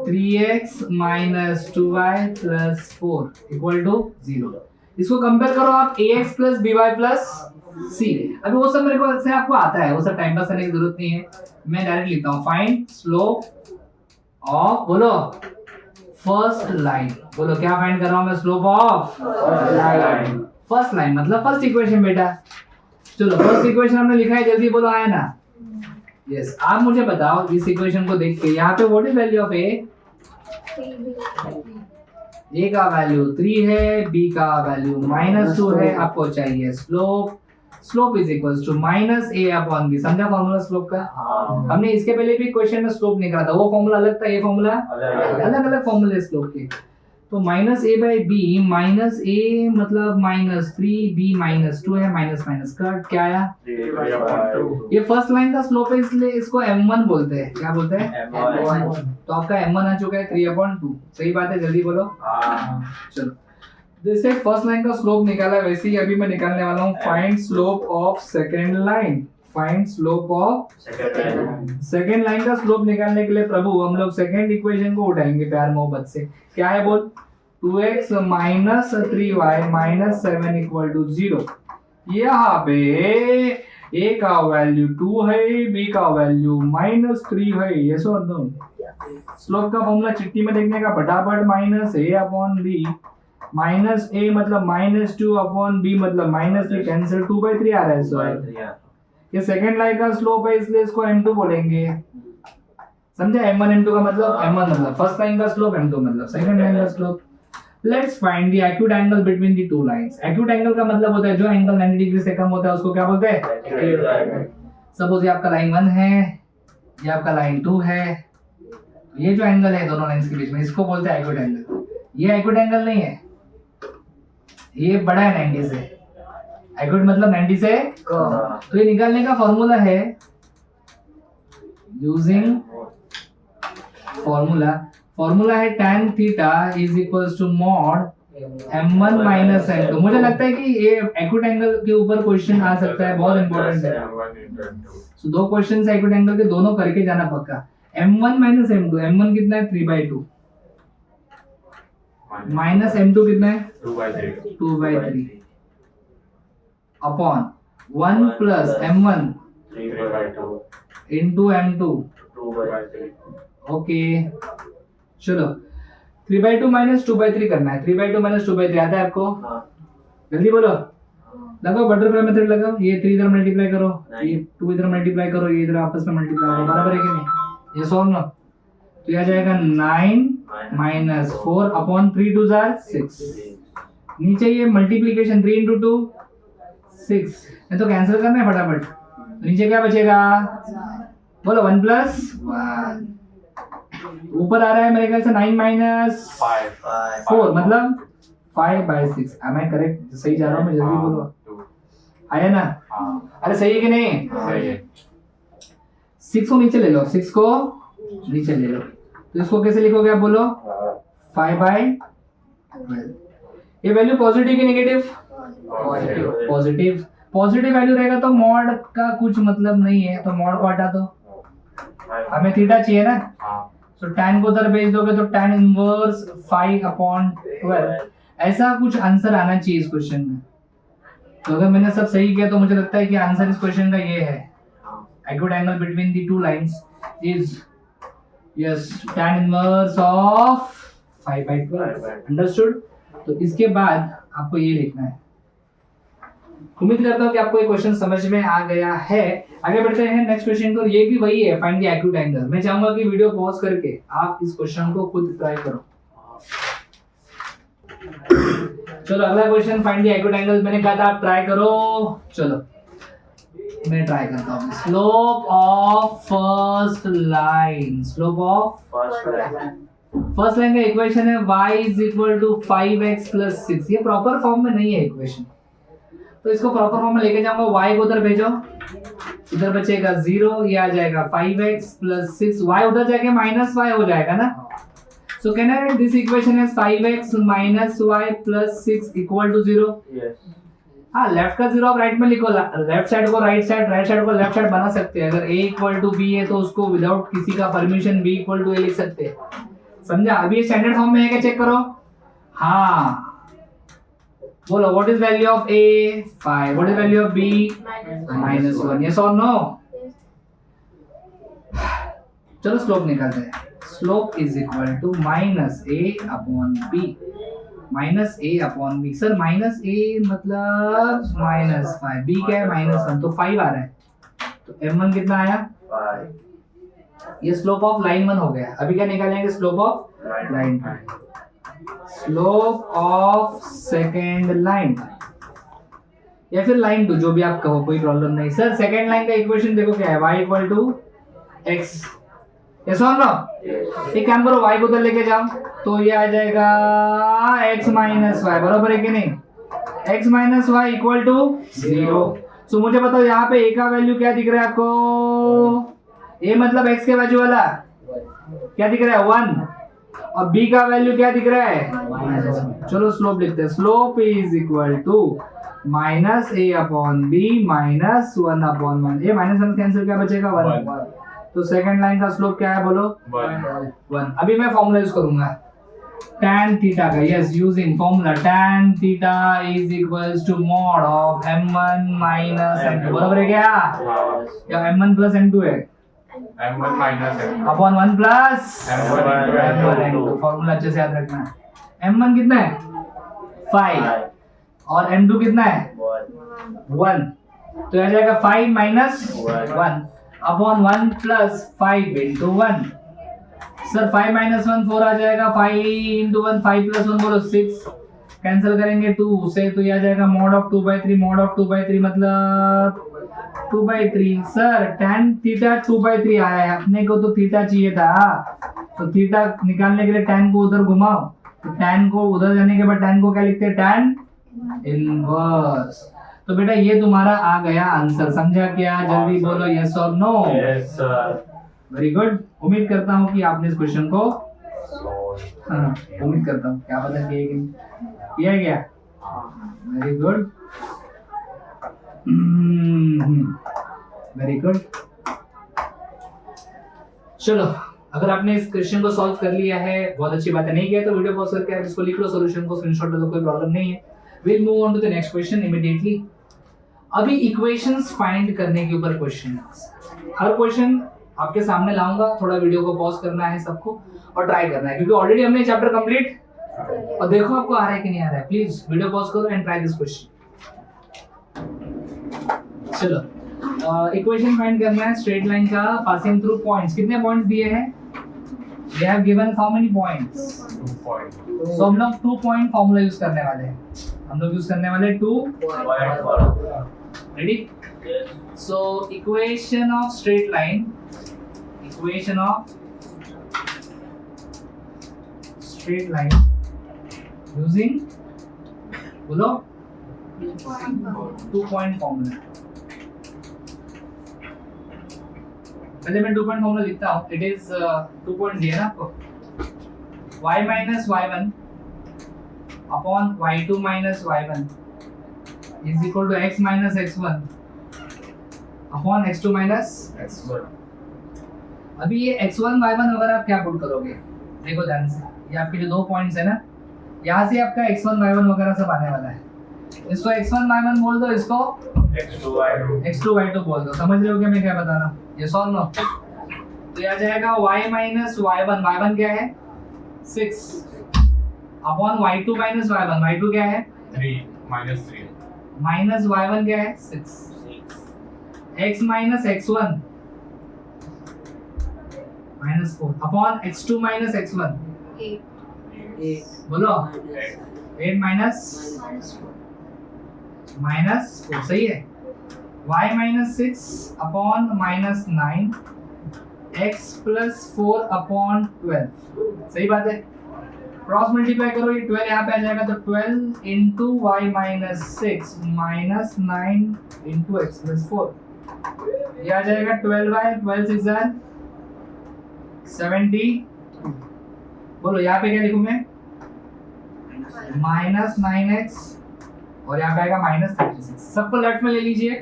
3x minus 2y plus 4 equal to 0 इसको कंपेयर करो आप ax plus by plus c अभी वो सब मेरे को से आपको आता है वो सब टाइम पास करने की जरूरत नहीं है मैं डायरेक्ट लिखता हूँ फाइंड स्लोप ऑफ बोलो फर्स्ट लाइन बोलो क्या फाइंड कर रहा हूँ मैं स्लोप ऑफ फर्स्ट लाइन मतलब फर्स्ट इक्वेशन बेटा चलो फर्स्ट इक्वेशन हमने लिखा है जल्दी बोलो आया ना यस आप मुझे बताओ इस इक्वेशन को देख के यहाँ पे what is value of A का वैल्यू 3 है बी का वैल्यू -2 है आपको चाहिए slope is equals to -a upon B समझा फॉर्मूला स्लोप का हमने इसके पहले भी क्वेश्चन में स्लोप निकाला था वो फॉर्मूला अलग था ये फॉर्मूला अलग अलग फॉर्मूले स्लोप के तो -a/b -a मतलब -3 b -2 है माइनस कट क्या आया ये फर्स्ट लाइन का स्लोप है इसलिए इसको m1 बोलते हैं क्या बोलते हैं तो आपका m1 आ चुका है 3/2 सही बात है जल्दी बोलो चलो जैसे फर्स्ट लाइन का स्लोप निकाला वैसे ही अभी मैं निकालने वाला हूँ find slope of second line find slope of second line का स्लोप निकालने के लिए प्रभु हम लोग सेकंड इक्वेशन को उठाएंगे प्यार मोहब्बत से क्या है बोल 2x minus 3y minus 7 equal to 0 यहाँ पे a का वैल्यू 2 है b का वैल्यू -3 है ये सो नो स्लोप का फॉर्मूला चिट्ठी में देखने का फटाफट -a अपॉन b -a मतलब -2 अपॉन b मतलब -3 कैंसिल 2/3 आ रहा है सर ये सेकंड लाइन का स्लोप है इसलिए इसको m2 बोलेंगे समझे m1 m2 का मतलब m1 मतलब फर्स्ट लाइन का स्लोप m2 मतलब सेकंड लाइन का slope let's find the acute angle between the two lines acute angle का मतलब होता है जो एंगल 90 डिग्री से कम होता है उसको क्या बोलते हैं सपोज ये आपका लाइन 1 है ये आपका लाइन 2 है ये जो एंगल है दोनों लाइंस के बीच में इसको बोलते हैं एक्यूट एंगल ये एक्यूट एंगल नहीं है ये बड़ा है 90 से एक्यूट मतलब 90 से तो ये निकालने का फॉर्मूला है यूजिंग फॉर्मूला है tan theta is equals to mod m1 minus m2 मुझे लगता है कि ये एक्यूट एंगल के ऊपर क्वेश्चन आ सकता है बहुत इंपॉर्टेंट है सो दो क्वेश्चन एक्यूट एंगल के दोनों करके जाना पक्का m1 माइनस m2 m1 कितना है 3/2 माइनस m2 कितना है 2/3 upon 1 plus m1 into m2 okay चलो 3/2 माइनस 2/3 करना है 3/2 माइनस 2/3 आता है आपको जल्दी बोलो लगाओ बटरफ्लाई मेथड लगाओ ये 3 इधर मल्टीप्लाई करो ये 2 इधर मल्टीप्लाई करो ये इधर आपस में मल्टीप्लाई करो बराबर है कि नहीं ये सॉल्व ना तो ये आ जाएगा 9 माइनस 4 अपॉन 3 2 जार 6 नीचे ये मल्टीप्लिकेशन 3 into 2 6 मैं तो कैंसिल करना है फटाफट नीचे क्या बचेगा बोलो 1 प्लस 1 ऊपर आ रहा है मेरे ख्याल से 9 माइनस 4 मतलब 5/6 एम आई करेक्ट? सही जा रहा हूँ मैं, जल्दी बोलो। 2 आया ना? हाँ अरे सही है कि नहीं? सही है 6 को नीचे ले लो, 6 को नीचे ले लो, तो इसको कैसे लिखोगे आप बोलो? 5/12। ये वैल्यू पॉजिटिव की नेगेटिव? पॉजिटिव। पॉजिटिव वैल्यू रहेगा तो मॉड का कुछ मतलब नहीं है, तो मॉड को हटा दो, हमें थीटा चाहिए ना, हाँ तो tan को उधर भेज दोगे तो tan इनवर्स 5/12 ऐसा कुछ आंसर आना चाहिए इस क्वेश्चन में। तो अगर मैंने सब सही किया तो मुझे लगता है कि आंसर इस क्वेश्चन का ये है, acute angle between the two lines is yes tan inverse of 5/12। Understood? तो इसके बाद आपको ये लिखना है। उम्मीद करता हूँ कि आपको ये क्वेश्चन समझ में आ गया है। आगे बढ़ते हैं नेक्स्ट क्वेश्चन को, ये भी वही है, फाइंड द एक्यूट एंगल। मैं चाहूंगा कि वीडियो पॉज करके आप इस क्वेश्चन को खुद ट्राई करो। चलो अगला question, find the acute angle. मैंने कहा था आप ट्राई करो, चलो मैं ट्राई करता हूँ। Slope of first line, slope of first line का इक्वेशन है y is equal to 5x plus 6। ये प्रॉपर फॉर्म में नहीं है इक्वेशन, तो इसको प्रॉपर फॉर्म में लेके जाऊंगा। y को उधर भेजो, इधर बचेगा 0, ये आ जाएगा 5x प्लस 6, y उधर जाके माइनस y हो जाएगा ना। So can I write this equation as 5x minus y plus 6 equal to 0? हाँ, लेफ्ट का 0 आप राइट में लिखो, लेफ्ट साइड को राइट साइड, राइट साइड को लेफ्ट साइड बना सकते हैं। अगर a इक्वल टू b है तो उसको विदाउट किसी का permission b equal to a लिख सकते हैं, समझा? अभी ये स्टैंडर्ड फॉर्म में है क्या, चेक करो। हाँ बोलो, what is value of a? 5। What is value of b? -1। Yes और नो? चलो स्लोप निकालते हैं। Slope is equal to -a/b, -a/b। Sir -a मतलब -5, b क्या है -1, तो 5 आ रहा है, तो m1 कितना आया? 5। ये स्लोप ऑफ लाइन 1 हो गया। अभी क्या निकालेंगे? Slope of line 2। Slope of second line या फिर लाइन 2, जो भी आप कहो, कोई प्रॉब्लम नहीं। सर सेकेंड लाइन का इक्वेशन देखो क्या है, y equal to x। Yes और नो? एक काम करो, y को उधर लेके जाओ, तो ये आ जाएगा x माइनस वाई, बराबर है कि नहीं? x minus Y equal to 0। So मुझे बताओ यहाँ पे a का वैल्यू क्या दिख रहा है आपको? a मतलब x के बाजू वाला क्या दिख रहा है? 1। और b का वैल्यू क्या दिख रहा है? चलो स्लोप लिखते हैं। Slope is equal to -a/b minus 1/1। ये -1 कैंसिल, क्या बचेगा? 1। तो सेकंड लाइन का स्लोप क्या है बोलो? 1। अभी मैं फॉर्मूला यूज करूंगा tan थीटा का। Yes, using formula tan theta is equals to mod of m1 minus m2। बराबर है क्या? या m1 प्लस m2 है? m1 minus m2 upon 1 plus m1 formula अच्छे से याद रखना है। m1 कितना है? 5 और m2 कितना है? 1। तो आ जाएगा 5 minus 1 upon 1 plus 5 into 1। Sir 5 minus 1 4 आ जाएगा, 5 इंटू 1 5 प्लस 1 बोलो 6। कैंसिल करेंगे 2 से, तो ये आ जाएगा मॉड ऑफ 2/3। मॉड ऑफ 2/3 मतलब 2/3। सर tan थीटा 2/3 आया है, अपने को तो थीटा चाहिए था, तो थीटा निकालने के लिए tan को उधर घुमाओ, तो tan को उधर जाने के बाद tan को क्या लिखते हैं? tan inverse. तो बेटा ये तुम्हारा आ गया आंसर, समझा क्या? जल्दी बोलो यस और no. Yes sir. Very good. उम्मीद करता हूँ कि आपने इस क्वेश्चन को उम्मीद करता हूँ, क्या पता किया गया? Very good, very good. चलो, अगर आपने इस क्वेश्चन को सॉल्व कर लिया है, बहुत अच्छी बात है। नहीं किया तो वीडियो पॉज करके आप इसको लिख लो, सॉल्यूशन को स्क्रीनशॉट ले लो, कोई प्रॉब्लम नहीं है। Will move on to the next question immediately. अभी इक्वेशंस फाइंड करने के ऊपर क्वेश्चन है। हर क्वेश्चन आपके सामने लाऊंगा, थोड़ा वीडियो को पॉज करना है सबको और ट्राई करना है, क्योंकि ऑलरेडी हमने चैप्टर कंप्लीट। और देखो आपको आ रहा है कि नहीं आ रहा है। प्लीज वीडियो पॉज करो एंड ट्राई दिस क्वेश्चन। चलो, इक्वेशन फाइंड करना है स्ट्रेट लाइन का, पासिंग थ्रू पॉइंट्स। कितने पॉइंट्स दिए हैं? They have given how many points? 2 point. So हम लोग 2 पॉइंट फॉर्मूला यूज करने वाले हैं। हम लोग यूज करने वाले 2 ready? So equation of straight line, equation of straight line using बोलो 2 पॉइंट फॉर्मूला। पहले मैं 2 पॉइंट फॉर्मूला लिखता हूँ। इट इज 2 पॉइंट दिया ना आपको, y minus y1 upon y2 minus y1 is equal to x minus x1 upon x2 minus x1। अभी ये x1 y1 वगैरह आप क्या पुट करोगे, देखो ध्यान से, ये आपके जो 2 पॉइंट्स है ना, यहाँ से आपका x1 y1 वगैरह सब आने वाला है। इसको x1 y1 बोल दो, इसको x2 y2 बोल दो। समझ रहे हो क्या मैं क्या बता रहा हूँ? ये सॉल्व नो। तो यह आ जाएगा y माइनस y1, y1 क्या है 6 upon y2 minus y1, y2 क्या है 3 minus 3 माइनस y1 क्या है 6, x minus x1 minus 4 upon x2 minus x1 बोलो 8 माइनस 4 सही है। y minus 6 upon minus 9 x plus 4 upon 12 सही बात है। क्रॉस मल्टीप्लाई करो, ये 12 यहाँ पे आ जाएगा, तो 12 into y minus 6 minus 9 into x plus 4 ये आ जाएगा 12y, 12 6 जार 70। बोलो यहाँ पे क्या लिखूं मैं, माइनस 9x और यहाँ पे आएगा माइनस 36। सबको लेफ्ट में ले लीजिए,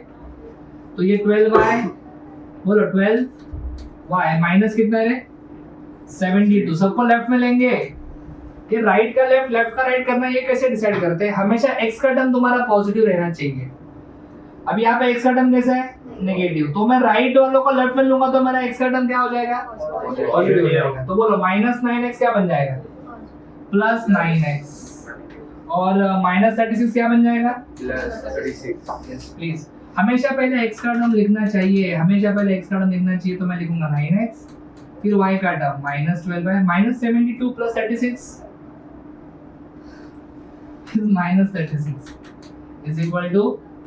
तो ये 12y, बोलो 12y माइनस कितना है 72, सबको लेफ्ट में लेंगे। ये राइट का लेफ्ट, लेफ्ट का राइट करना, ये कैसे डिसाइड करते हैं, हमेशा x का टर्म तुम्हारा पॉजिटिव रहना चाहिए। अब यहाँ पे x का टर्म कैसा है नेगेटिव, तो मैं राइट वालों को लेफ्ट में लूंगा तो मेरा x का टर्म क्या हो जाएगा पॉजिटिव हो जाएगा। तो बोलो माइनस 9x क्या बन जाएगा प्लस 9x और माइनस 36 क्या बन जाएगा plus 36 यस प्लीज। हमेशा पहले x का टर्म लिखना चाहिए, हमेशा पहले x का टर्म लिखना चाहिए। तो मैं लिखूंगा 9x, फिर y का टर्म माइनस 12 है, minus 72 plus 36 minus 36 is equal to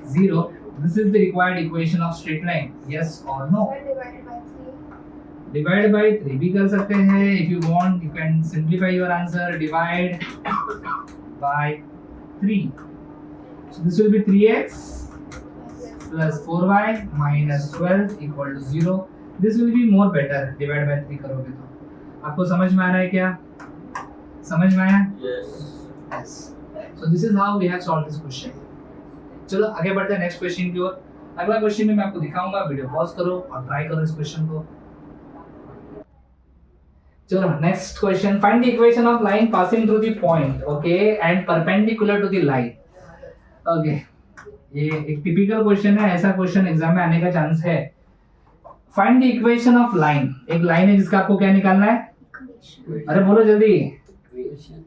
0. This is the required equation of straight line. Yes or no? Divided by 3 भी कर सकते हैं. If you want, you can simplify your answer. Divide by 3. So this will be 3x plus 4y minus 12 equal to 0. This will be more better. Divide by 3 करोगे तो आपको समझ में आ रहा है क्या? समझ में आया? Yes. So this is how we have solved this question. चलो आगे बढ़ते हैं नेक्स्ट क्वेश्चन की ओर। अगला क्वेश्चन में मैं आपको दिखाऊंगा, वीडियो पॉज करो और ट्राई करो इस क्वेश्चन को। चलो next question, find the equation of line passing through the point okay and perpendicular to the line. Okay, ये एक टिपिकल क्वेश्चन है, ऐसा क्वेश्चन एग्जाम में आने का चांस है। Find the equation of line, एक लाइन है जिसका आपको क्या निकालना है, अरे बोलो जल्दी,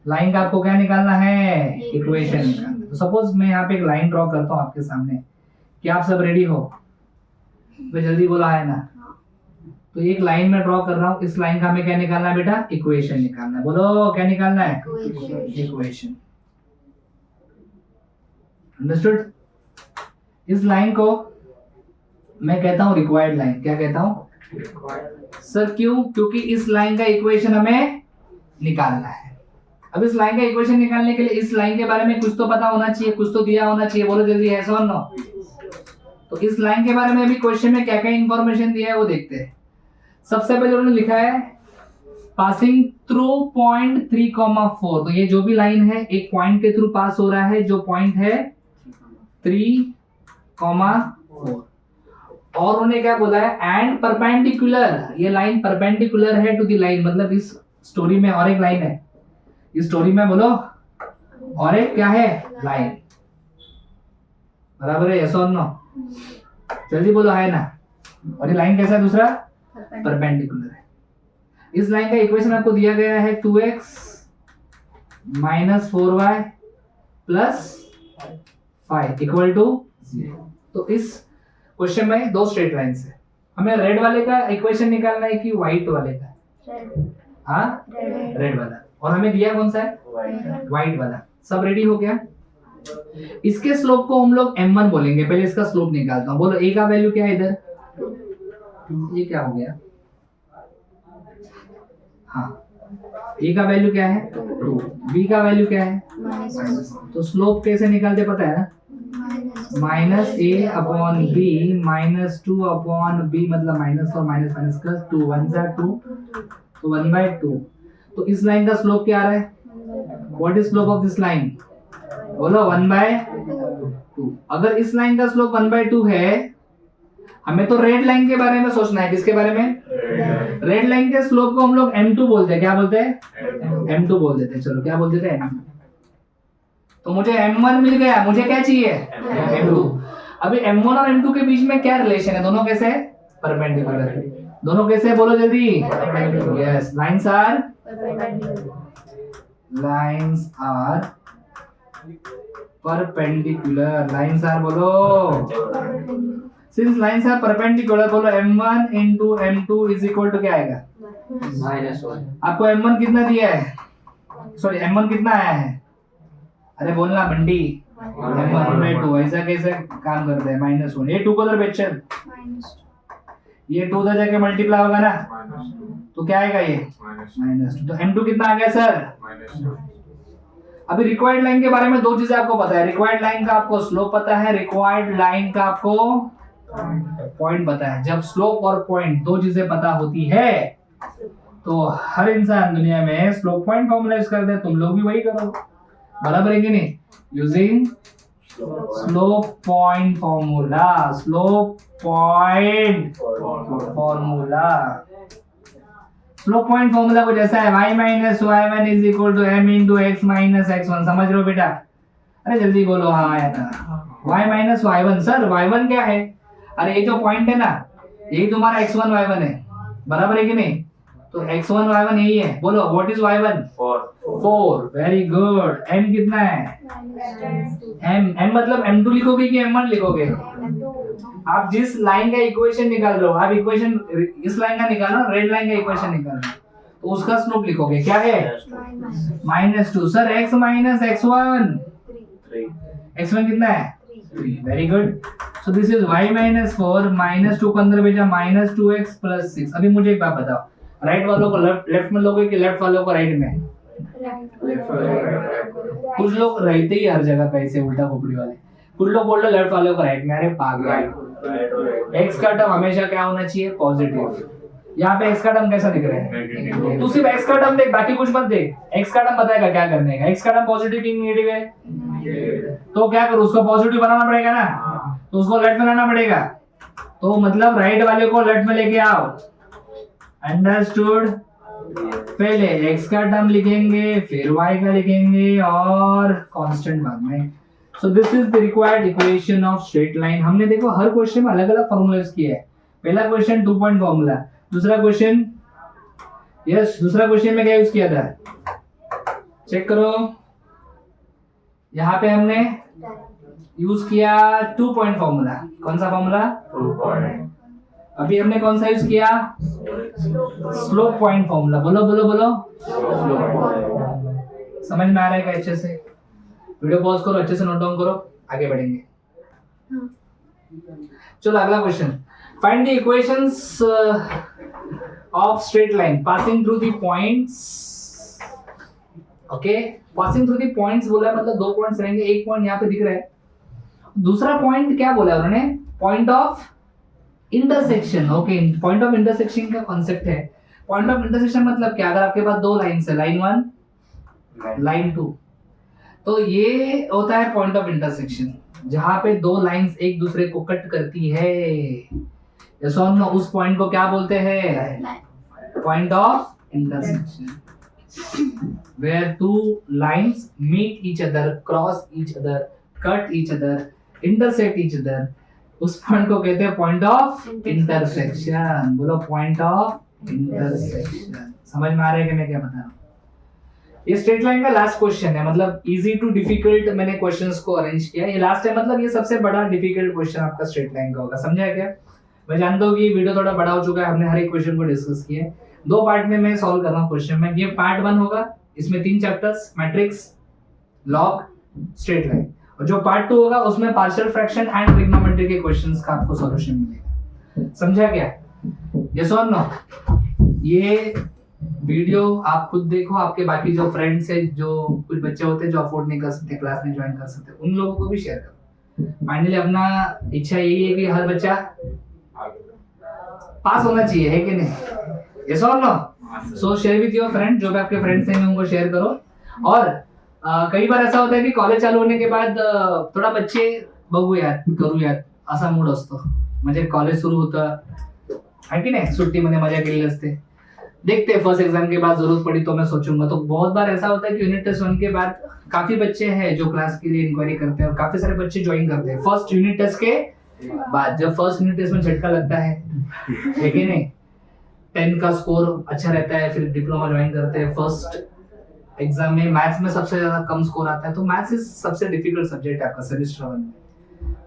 लाइन का आपको क्या निकालना है, इक्वेशन निकालना है। तो सपोज मैं यहाँ पे एक लाइन ड्रॉ करता हूँ आपके सामने, क्या आप सब रेडी हो, तो जल्दी बोला है ना। तो एक लाइन में ड्रॉ कर रहा हूँ, इस लाइन का हमें क्या निकालना है बेटा, इक्वेशन निकालना है। बोलो क्या निकालना है, इक्वेशन। अंडरस्टूड। इस लाइन को मैं कहता हूँ रिक्वायर्ड लाइन। क्या कहता हूँ सर, क्यों? क्योंकि इस लाइन का इक्वेशन हमें निकालना है। अब इस लाइन का इक्वेशन निकालने के लिए इस लाइन के बारे में कुछ तो पता होना चाहिए, कुछ तो दिया होना चाहिए। बोलो जल्दी, है और नो। तो इस लाइन के बारे में अभी क्वेश्चन में क्या क्या इंफॉर्मेशन दिया है वो देखते हैं। सबसे पहले उन्होंने लिखा है पासिंग थ्रू पॉइंट 3,4। तो ये जो भी लाइन है एक पॉइंट के थ्रू पास हो रहा है, जो पॉइंट है 3,4। और उन्होंने क्या बोला है, एंड परपेंडिकुलर, ये लाइन परपेंडिकुलर है टू द लाइन। मतलब इस स्टोरी में और एक लाइन है, इस स्टोरी में बोलो और एक क्या है, लाइन। बराबर है, यस और नो? जल्दी बोलो, है ना। और ये लाइन कैसा है, दूसरा परपेंडिकुलर है। इस लाइन का इक्वेशन आपको दिया गया है 2x minus 4y plus 5 equal to 0। तो इस क्वेश्चन में दो स्ट्रेट लाइन्स है, हमें रेड वाले का इक्वेशन निकालना है कि व्हाइट वाले का, हाँ रेड वाला। और हमें दिया कौन सा है, व्हाइट वाला। सब रेडी हो गया। इसके स्लोप को हम लोग m1 बोलेंगे। पहले इसका स्लोप निकालता हूं। बोलो a का वैल्यू क्या है इधर, ये क्या हो गया, हाँ a का वैल्यू क्या है 2, b का वैल्यू क्या है तो स्लोप कैसे निकालते पता है ना, minus A upon B minus 2 upon B, मतलब माइनस और माइनस माइनस प्लस 2 1 जा 2, तो 1/2। तो इस लाइन का स्लोप क्या आ रहा है? What is slope of this line? बोलो 1/2। अगर इस लाइन का स्लोप 1/2 है, हमें तो रेड लाइन के बारे में सोचना है। किसके बारे में? रेड लाइन के स्लोप को हम लोग m2 बोलते हैं। क्या बोलते हैं? m2 बोल देते हैं। चलो क्या बोल देते हैं? तो मुझे m1 मिल गया, मुझे क्या चाहिए? m2। अभी m1 और m2 के बीच में क्या रिलेशन है? दोनों कैसे? परपेंडिकुलर। दोनों कैसे? बोलो जल्दी। Yes, lines are perpendicular. Lines are, बोलो। Since lines are perpendicular, बोलो m1 into m2 is equal to क्या आएगा? -1। आपको m1 कितना दिया है? सॉरी, m1 कितना आया है? अरे बोलना बंडी। m1/2। ऐसा कैसे काम करते हैं? -1। ये 2 को उधर बेच चल, ये 2 उधर जाके मल्टीप्लाई होगा ना, तो क्या आएगा ये? -2। तो m2 कितना आ गया सर? -2। अभी रिक्वायर्ड लाइन के बारे में 2 चीजें आपको पता है। रिक्वायर्ड लाइन का आपको स्लोप पता है, रिक्वायर्ड लाइन का आपको पॉइंट पता है। जब स्लोप और पॉइंट 2 चीजें पता होती है, तो हर इंसान दुनिया में स्लोप पॉइंट फॉर्मूला यूज करते हैं। तुम लोग भी वही करो, बराबर है कि नहीं? Using slope point formula. Slope point formula. Slope point formula कुछ ऐसा है, y minus y1 is equal to m into x minus x1। समझ रहे हो बेटा? अरे जल्दी बोलो। हाँ है ना, y minus y1। Sir y1 क्या है? अरे ये जो पॉइंट है ना, यही तुम्हारा x1 y1 है, बराबर है कि नहीं? तो x1 y1 यही है। बोलो what is y1? 4। Very good. m कितना है? m मतलब m2 लिखोगे कि m1 लिखोगे? आप जिस लाइन का इक्वेशन निकाल रहे हो, आप इक्वेशन इस लाइन का निकाल रहे हो, रेड लाइन का इक्वेशन निकाल रहे हो, तो उसका स्लोप लिखोगे। क्या है? -2। Sir x minus x1, x1 कितना है? 3। Very good. So this is y minus 4 minus 2 को अंदर भेजा -2x प्लस 6। अभी मुझे एक बात बताओ, राइट वालों को लेफ्ट में लोगे कि लेफ्ट वालों को राइट में? कुछ लोग रहते ही हर जगह पे ऐसे उल्टा खोपड़ी वाले। कुछ लोग बोल रहे लेफ्ट वालों को राइट में। अरे पागल, x का टर्म हमेशा क्या होना चाहिए? पॉजिटिव। यहाँ पे x का टर्म कैसा दिख रहा है? तू सिर्फ x का टर्म देख, बाकी कुछ मत देख। x का टर्म बताएगा क्या करने का। x का टर्म पॉजिटिव की नेगेटिव है, तो क्या करूँ? उसको पॉजिटिव बनाना पड़ेगा ना, तो उसको लेफ्ट में लाना पड़ेगा। तो मतलब राइट वाले को लेफ्ट में लेके आओ। अंडरस्टूड? पहले x का टर्म लिखेंगे, फिर y का लिखेंगे और कांस्टेंट बाद में। So this is the required equation of straight line. हमने देखो हर क्वेश्चन में अलग अलग फॉर्मूला यूज किया है। पहला क्वेश्चन 2 पॉइंट फॉर्मूला, दूसरा क्वेश्चन दूसरा क्वेश्चन में क्या यूज किया था? चेक करो, यहाँ पे हमने यूज किया 2 पॉइंट फॉर्मूला। कौन सा फॉर्मूला? 2 पॉइंट। अभी हमने कौन सा यूज किया? Slope point formula. बोलो बोलो बोलो। समझ में आ रहा है क्या अच्छे से? वीडियो पॉज करो, अच्छे से नोट डाउन करो, आगे बढ़ेंगे। चलो अगला question. Find the equations of straight line passing through the points. Okay, passing through the points बोला है, मतलब 2 पॉइंट्स रहेंगे। एक पॉइंट यहाँ पे दिख रहा है, दूसरा पॉइंट क्या बोला उन्होंने? Point of intersection. Okay, point of intersection का कॉन्सेप्ट है। पॉइंट ऑफ इंटरसेक्शन मतलब क्या? अगर आपके पास 2 लाइंस है, लाइन 1 लाइन 2, तो ये होता है पॉइंट ऑफ इंटरसेक्शन, जहां पे 2 लाइंस एक दूसरे को कट करती है। यस और नो? उस पॉइंट को क्या बोलते हैं? Point of intersection. Where 2 lines meet each other, cross each other, cut each other, intersect each other, उस पॉइंट को कहते हैं पॉइंट ऑफ इंटरसेक्शन। बोलो पॉइंट ऑफ इंटरसेक्शन। समझ में आ रहा है कि मैं क्या बता रहा हूँ? ये स्ट्रेट लाइन का लास्ट क्वेश्चन है, मतलब इजी टू डिफिकल्ट मैंने क्वेश्चंस को अरेंज किया। ये लास्ट है, मतलब ये सबसे बड़ा डिफिकल्ट क्वेश्चन आपका स्ट्रेट लाइन का होगा। समझा क्या? मैं जानता हूँ कि ये वीडियो थोड़ा बड़ा हो चुका है, हमने हर एक क्वेश्चन को डिस्कस किया है। 2 पार्ट में मैं सॉल्व कर रहा हूँ क्वेश्चन में। ये पार्ट 1 होगा, इसमें 3 chapters, matrix, log, straight line. और जो पार्ट 2 होगा उसमें पार्शियल फ्रैक्शन एंड ट्रिग्नोमेट्री के क्वेश्चंस का आपको सॉल्यूशन मिलेगा। समझा क्या? यस और नो? ये वीडियो आप खुद देखो, आपके बाकी जो फ्रेंड्स है, जो कुछ बच्चे होते हैं जो अफोर्ड नहीं कर सकते, क्लास नहीं ज्वाइन कर सकते, उन लोगों को भी शेयर करो। फाइनली अपना इच्छा यही है कि हर बच्चा पास होना चाहिए, है कि नहीं? यस और no? So share with your friend, जो भी आपके फ्रेंड्स हैं उनको शेयर करो। और कई बार ऐसा होता है की कॉलेज चालू होने के बाद थोडा बच्चे बघूयात करूयात असा मूड असतो, म्हणजे कॉलेज सुरू होतं है की नाही, सुट्टीमध्ये मजा केलेली असते, देखते फर्स्ट एग्जाम के बाद जरूरत पड़ी तो मैं सोचूंगा। तो बहुत बार ऐसा होता है कि यूनिट टेस्ट वन के बाद काफी बच्चे हैं जो क्लास के लिए इंक्वायरी करते हैं और काफी सारे बच्चे ज्वाइन करते हैं फर्स्ट यूनिट टेस्ट के बाद। जब फर्स्ट यूनिट टेस्ट में झटका लगता है कि नहीं, 10 का स्कोर अच्छा रहता है, फिर डिप्लोमा ज्वाइन करते हैं, फर्स्ट एग्जाम में मैथ्स में सबसे ज्यादा कम स्कोर आता है, तो मैथ्स इज सबसे डिफिकल्ट सब्जेक्ट है आपका सेमेस्टर वन में।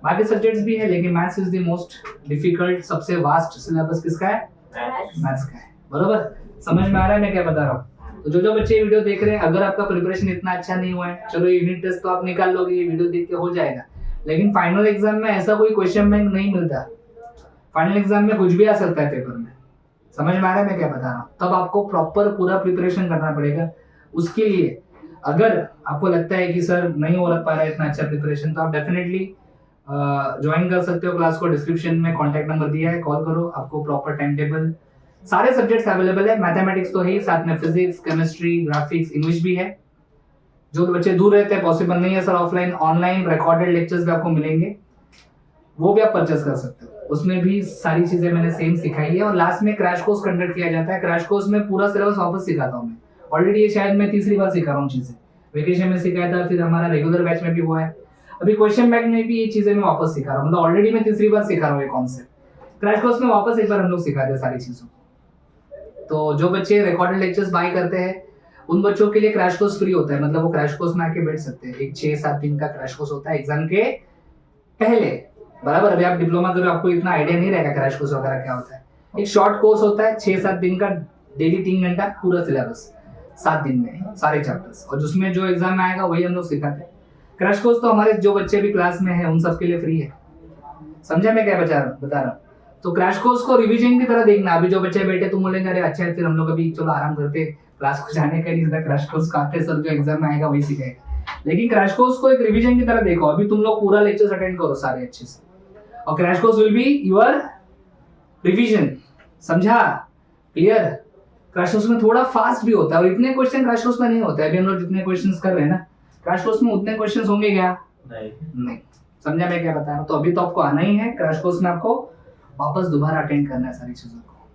बाकी सब्जेक्ट्स भी है लेकिन maths is the most difficult, सबसे वास्ट सिलेबस किसका है? मैथ्स का है, बरोबर? समझ में आ रहा है मैं क्या बता रहा हूँ? तो जो बच्चे वीडियो देख रहे हैं, अगर आपका प्रिपरेशन इतना अच्छा नहीं हुआ है, चलो यूनिट टेस्ट तो आप निकाल लोगे, ये वीडियो देख के हो जाएगा, लेकिन फाइनल एग्जाम में ऐसा कोई क्वेश्चन बैंक नहीं मिलता। फाइनल एग्जाम में कुछ भी आ सकता है पेपर में, समझ में आ रहा है मैं क्या बता रहा हूँ? तब आपको प्रॉपर पूरा प्रिपरेशन करना पड़ेगा। उसके लिए अगर आपको लगता है कि सर नहीं हो पा रहा है इतना अच्छा प्रिपरेशन, तो आप डेफिनेटली ज्वाइन कर सकते हो क्लास को। डिस्क्रिप्शन में कॉन्टैक्ट नंबर दिया है, कॉल करो, आपको प्रॉपर टाइम टेबल, सारे सब्जेक्ट्स अवेलेबल है, मैथमेटिक्स तो है, साथ में फिजिक्स, केमिस्ट्री, ग्राफिक्स, इंग्लिश भी है। जो बच्चे दूर रहते हैं, पॉसिबल नहीं है sir offline, online recorded lectures भी आपको मिलेंगे, वो भी आप परचेस कर सकते हो। उसमें भी सारी चीजें मैंने सेम सिखाई है और लास्ट में क्रैश कोर्स कंडक्ट किया जाता है। क्रैश कोर्स में पूरा सिलेबस वापस सिखाता हूँ मैं, ऑलरेडी ये शायद मैं तीसरी बार सिखा रहा हूँ चीजें। वेकेशन में सिखाया था, फिर हमारा रेगुलर बैच में भी हुआ है, अभी क्वेश्चन बैंक में भी ये चीजें मैं वापस सिखा रहा हूँ, मतलब ऑलरेडी मैं तीसरी बार सिखा रहा हूँ ये कॉन्सेप्ट। क्रैश कोर्स में वापस एक बार हम लोग सिखाते हैं सारी चीजों। तो जो बच्चे रिकॉर्डेड लेक्चर्स बाय करते हैं उन बच्चों के लिए क्रैश कोर्स फ्री होता है, मतलब वो क्रैश कोर्स में आके बैठ सकते हैं। एक 6-7 दिन का क्रैश कोर्स होता है एग्जाम के पहले, बराबर? अभी आप डिप्लोमा करो, आपको इतना आइडिया नहीं रहेगा क्रैश कोर्स वगैरह क्या होता है। एक शॉर्ट कोर्स होता है 6-7 दिन का, डेली 3 घंटा, पूरा सिलेबस 7 दिन में सारे चैप्टर्स, और जिसमें जो एग्जाम में आएगा वही हम लोग सिखाते हैं। क्रैश कोर्स तो हमारे जो बच्चे भी क्लास में है उन सबके लिए फ्री है, समझा मैं क्या बता रहा हूँ? तो क्रैश कोर्स को रिवीजन की तरह देखना। अभी जो बच्चे बैठे तुम बोलेंगे अरे अच्छा है, फिर हम लोग अभी चलो आराम करते, क्लास को जाने का नहीं सीधा क्रैश कोर्स का आते, सर जो एग्जाम में आएगा वही सिखाएगा। लेकिन क्रैश कोर्स को एक रिवीजन की तरह देखो। अभी तुम लोग पूरा लेक्चर्स अटेंड करो सारे अच्छे से, और crash course will be your revision, समझा? क्लियर? क्रैश कोर्स में थोड़ा फास्ट भी होता है और इतने क्वेश्चन क्रैश कोर्स में नहीं होता है। अभी हम लोग जितने क्वेश्चंस कर रहे हैं ना, क्रैश कोर्स में उतने क्वेश्चंस होंगे क्या? नहीं। समझा मैं क्या बता रहा हूँ? तो अभी तो आपको आना ही है क्रैश कोर्स में, आपको वापस दोबारा अटेंड करना है सारी चीजों को,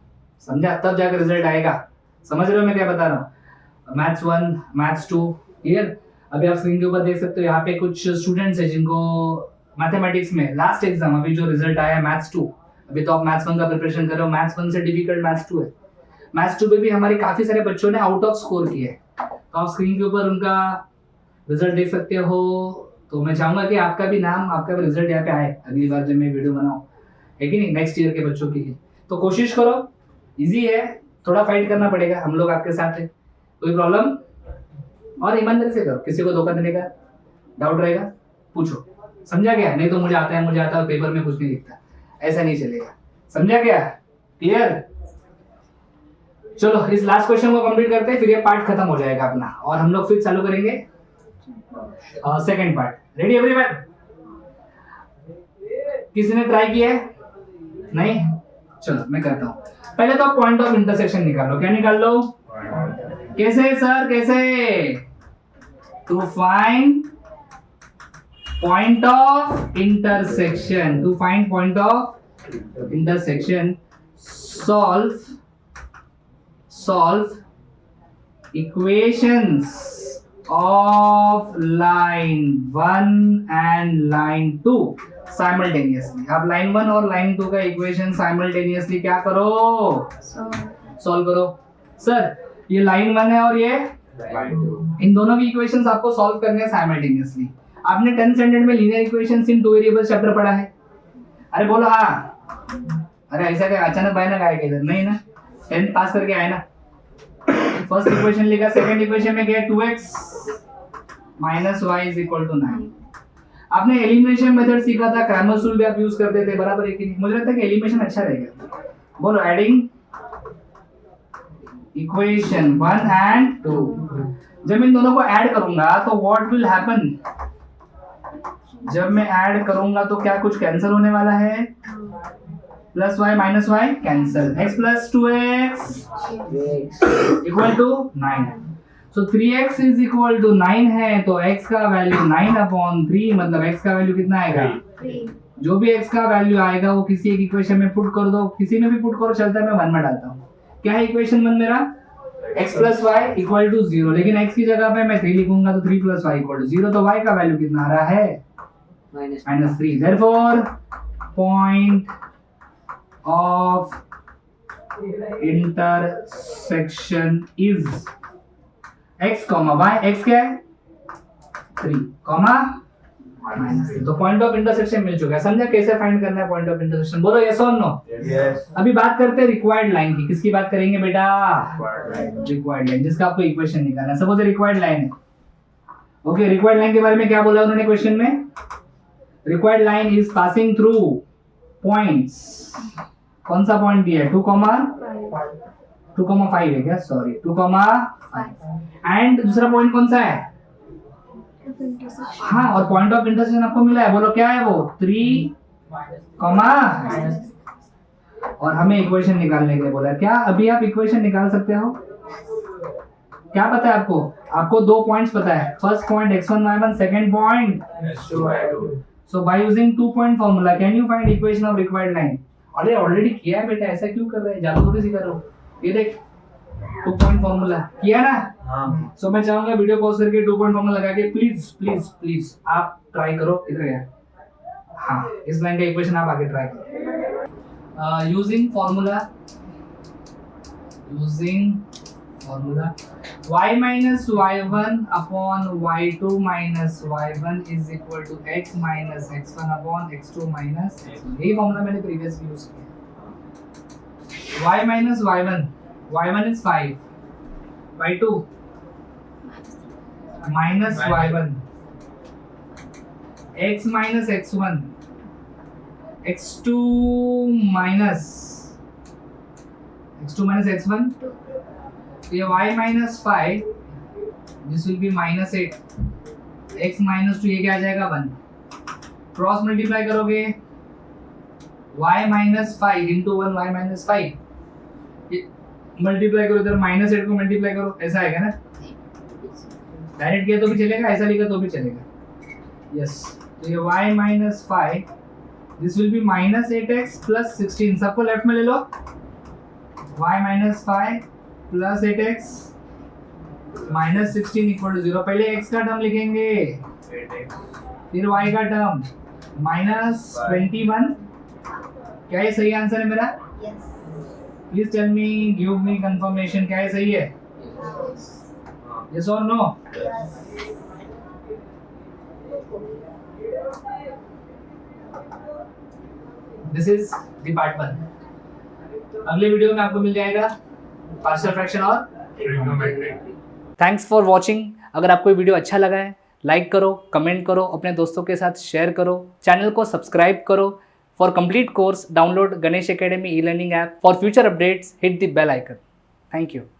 समझा? तब जाकर रिजल्ट आएगा। समझ रहे हो मैं क्या बता रहा हूँ? Maths 1, maths 2 clear. अभी आप स्क्रीन के ऊपर देख सकते हो, यहाँ पे कुछ स्टूडेंट्स हैं जिनको मैथमेटिक्स में लास्ट एग्जाम अभी जो रिजल्ट आया है मैथ्स 2, अभी तो आप मैथ्स 1 का प्रिपरेशन कर रहे हो, मैथ्स 1 से डिफिकल्ट मैथ्स 2 है। मैथ्स 2 पे भी हमारे काफी सारे बच्चों ने आउट ऑफ स्कोर किया है, तो आप स्क्रीन के ऊपर उनका रिजल्ट देख सकते हो। तो मैं चाहूंगा कि आपका भी नाम, आपका भी रिजल्ट यहाँ पे आए अगली बार जब मैं वीडियो बनाऊं, है कि नहीं, नेक्स्ट ईयर के बच्चों के लिए। तो कोशिश करो, इजी है, थोड़ा फाइट करना पड़ेगा, हम लोग आपके साथ है, कोई प्रॉब्लम? और ईमानदारी से करो, किसी को धोखा देने का डाउट रहेगा पूछो, समझा गया? नहीं तो मुझे आता है पेपर में कुछ नहीं लिखता, ऐसा नहीं चलेगा, समझा गया? क्लियर? चलो इस लास्ट क्वेश्चन को कंप्लीट करते हैं, फिर ये पार्ट खत्म हो जाएगा अपना और हम लोग फिर चालू करेंगे सेकंड पार्ट। Ready everyone? किसी ने ट्राई किया है? नहीं? चलो मैं करता हूँ। पहले तो आप पॉइंट ऑफ इंटरसेक्शन निकालो। क्या निकाल लो? कैसे सर, कैसे? To find point of intersection, to find point of intersection, solve equations of line 1 and line 2 simultaneously। आप line 1 और line 2 का इक्वेशन साइमल्टेनियसली क्या करो? सॉल्व करो। सर ये line 1 है और ये line 2, इन दोनों की इक्वेशंस आपको सॉल्व करने हैं साइमल्टेनियसली। आपने 10th स्टैंडर्ड में लीनियर इक्वेशंस इन 2 वेरिएबल्स चैप्टर पढ़ा है? अरे बोलो हाँ। अरे ऐसा क्या अचानक बायनक आएगा इधर? नहीं ना, 10th पास करके आए ना। फर्स्ट इक्वेशन लिखा, सेकंड इक्वेशन में क्या है? 2x - y = 9। आपने एलिमिनेशन मेथड सीखा था, क्रैमर्स रूल भी आप यूज करते थे, बराबर है कि नहीं? मुझे लगता है कि एलिमिनेशन अच्छा रहेगा। बोलो, एडिंग इक्वेशन 1 एंड 2। जब इन दोनों को ऐड करूंगा तो व्हाट विल हैपन? जब मैं ऐड करूंगा तो क्या कुछ कैंसिल होने वाला है? Plus y minus y cancel, x plus 2x equal to 9। So 3x is equal to 9 है, तो x का वैल्यू 9/3, मतलब x का वैल्यू कितना आएगा? 3। जो भी x का वैल्यू आएगा वो किसी एक इक्वेशन में पुट कर दो, किसी में भी पुट करो चलता है, मैं 1 में डालता हूँ। क्या है इक्वेशन 1 मेरा? x plus y equal to 0, लेकिन x की जगह पे मैं 3 लिखूंगा तो 3 प्लस वाई इक्वल टू 0, तो y का वैल्यू कितना आ रहा है? -3। Therefore point of intersection is x, y, x क्या है? 3, -3। तो पॉइंट ऑफ इंटरसेक्शन मिल चुका है। समझा कैसे फाइंड करना है पॉइंट ऑफ इंटरसेक्शन? बोलो यस और नो। Yes. अभी बात करते हैं रिक्वायर्ड लाइन की। किसकी बात करेंगे बेटा? Required line. रिक्वायर्ड लाइन, जिसका आपको इक्वेशन निकालना है। सपोज रिक्वायर्ड लाइन है। ओके, रिक्वायर्ड लाइन के बारे में क्या बोला उन्होंने क्वेश्चन में? Required line is passing through points. कौन सा पॉइंट दिया है? 2,5 है क्या? सॉरी, 2,5। एंड दूसरा पॉइंट कौन सा है? हाँ, और पॉइंट ऑफ इंटरसेक्शन आपको मिला है। बोलो क्या है वो? 3, और हमें इक्वेशन निकालने के लिए बोला है। क्या अभी आप इक्वेशन निकाल सकते हो? क्या पता है आपको? आपको 2 पॉइंट्स पता है। First point x1 y1, second point S2 Y2. so by using 2 point formula can you find equation of required line? अरे ऑलरेडी किया है बेटा, ऐसा क्यों कर रहे हैं? जादू थोड़ी सी कर रहे हो। ये देख 2 point formula किया ना। हाँ. सो मैं चाहूंगा वीडियो पॉज करके 2 point formula लगा के प्लीज आप ट्राई करो। इधर गया। हाँ, इस लाइन का इक्वेशन आप आगे ट्राई करो। Using formula y minus y1 upon y2 minus y1 is equal to x minus x1 upon x2 minus x1। यही फॉर्मूला मैंने प्रीवियसली यूज किया। y minus y1 is 5, y2 minus y1, x minus x1, x2 minus x1, ये y minus 5, this will be minus 8, x minus 2, ये क्या आ जाएगा? 1। Cross multiply करोगे y minus 5 into 1 y minus 5, multiply करो इधर -8 को multiply करो, ऐसा आएगा ना? डायरेक्ट किया तो भी चलेगा, ऐसा लिखा तो भी चलेगा। यस, तो ये y minus 5, this will be minus 8x plus 16, सबको लेफ्ट में ले लो। y minus 5 plus 8x minus 16 equal to 0। पहले x का टर्म लिखेंगे, 8x. फिर y का टर्म -21। क्या ये सही आंसर है मेरा? Please tell me, give me confirmation, क्या ये सही है? यस और no? This is the part 1। अगले वीडियो में आपको मिल जाएगा पार्शियल फ्रैक्शन और Trigonometric. Thanks for watching. अगर आपको ये वीडियो अच्छा लगा है, लाइक करो, कमेंट करो, अपने दोस्तों के साथ शेयर करो, चैनल को सब्सक्राइब करो। For complete course download Ganesh Academy e learning app. For future updates hit the bell icon. Thank you.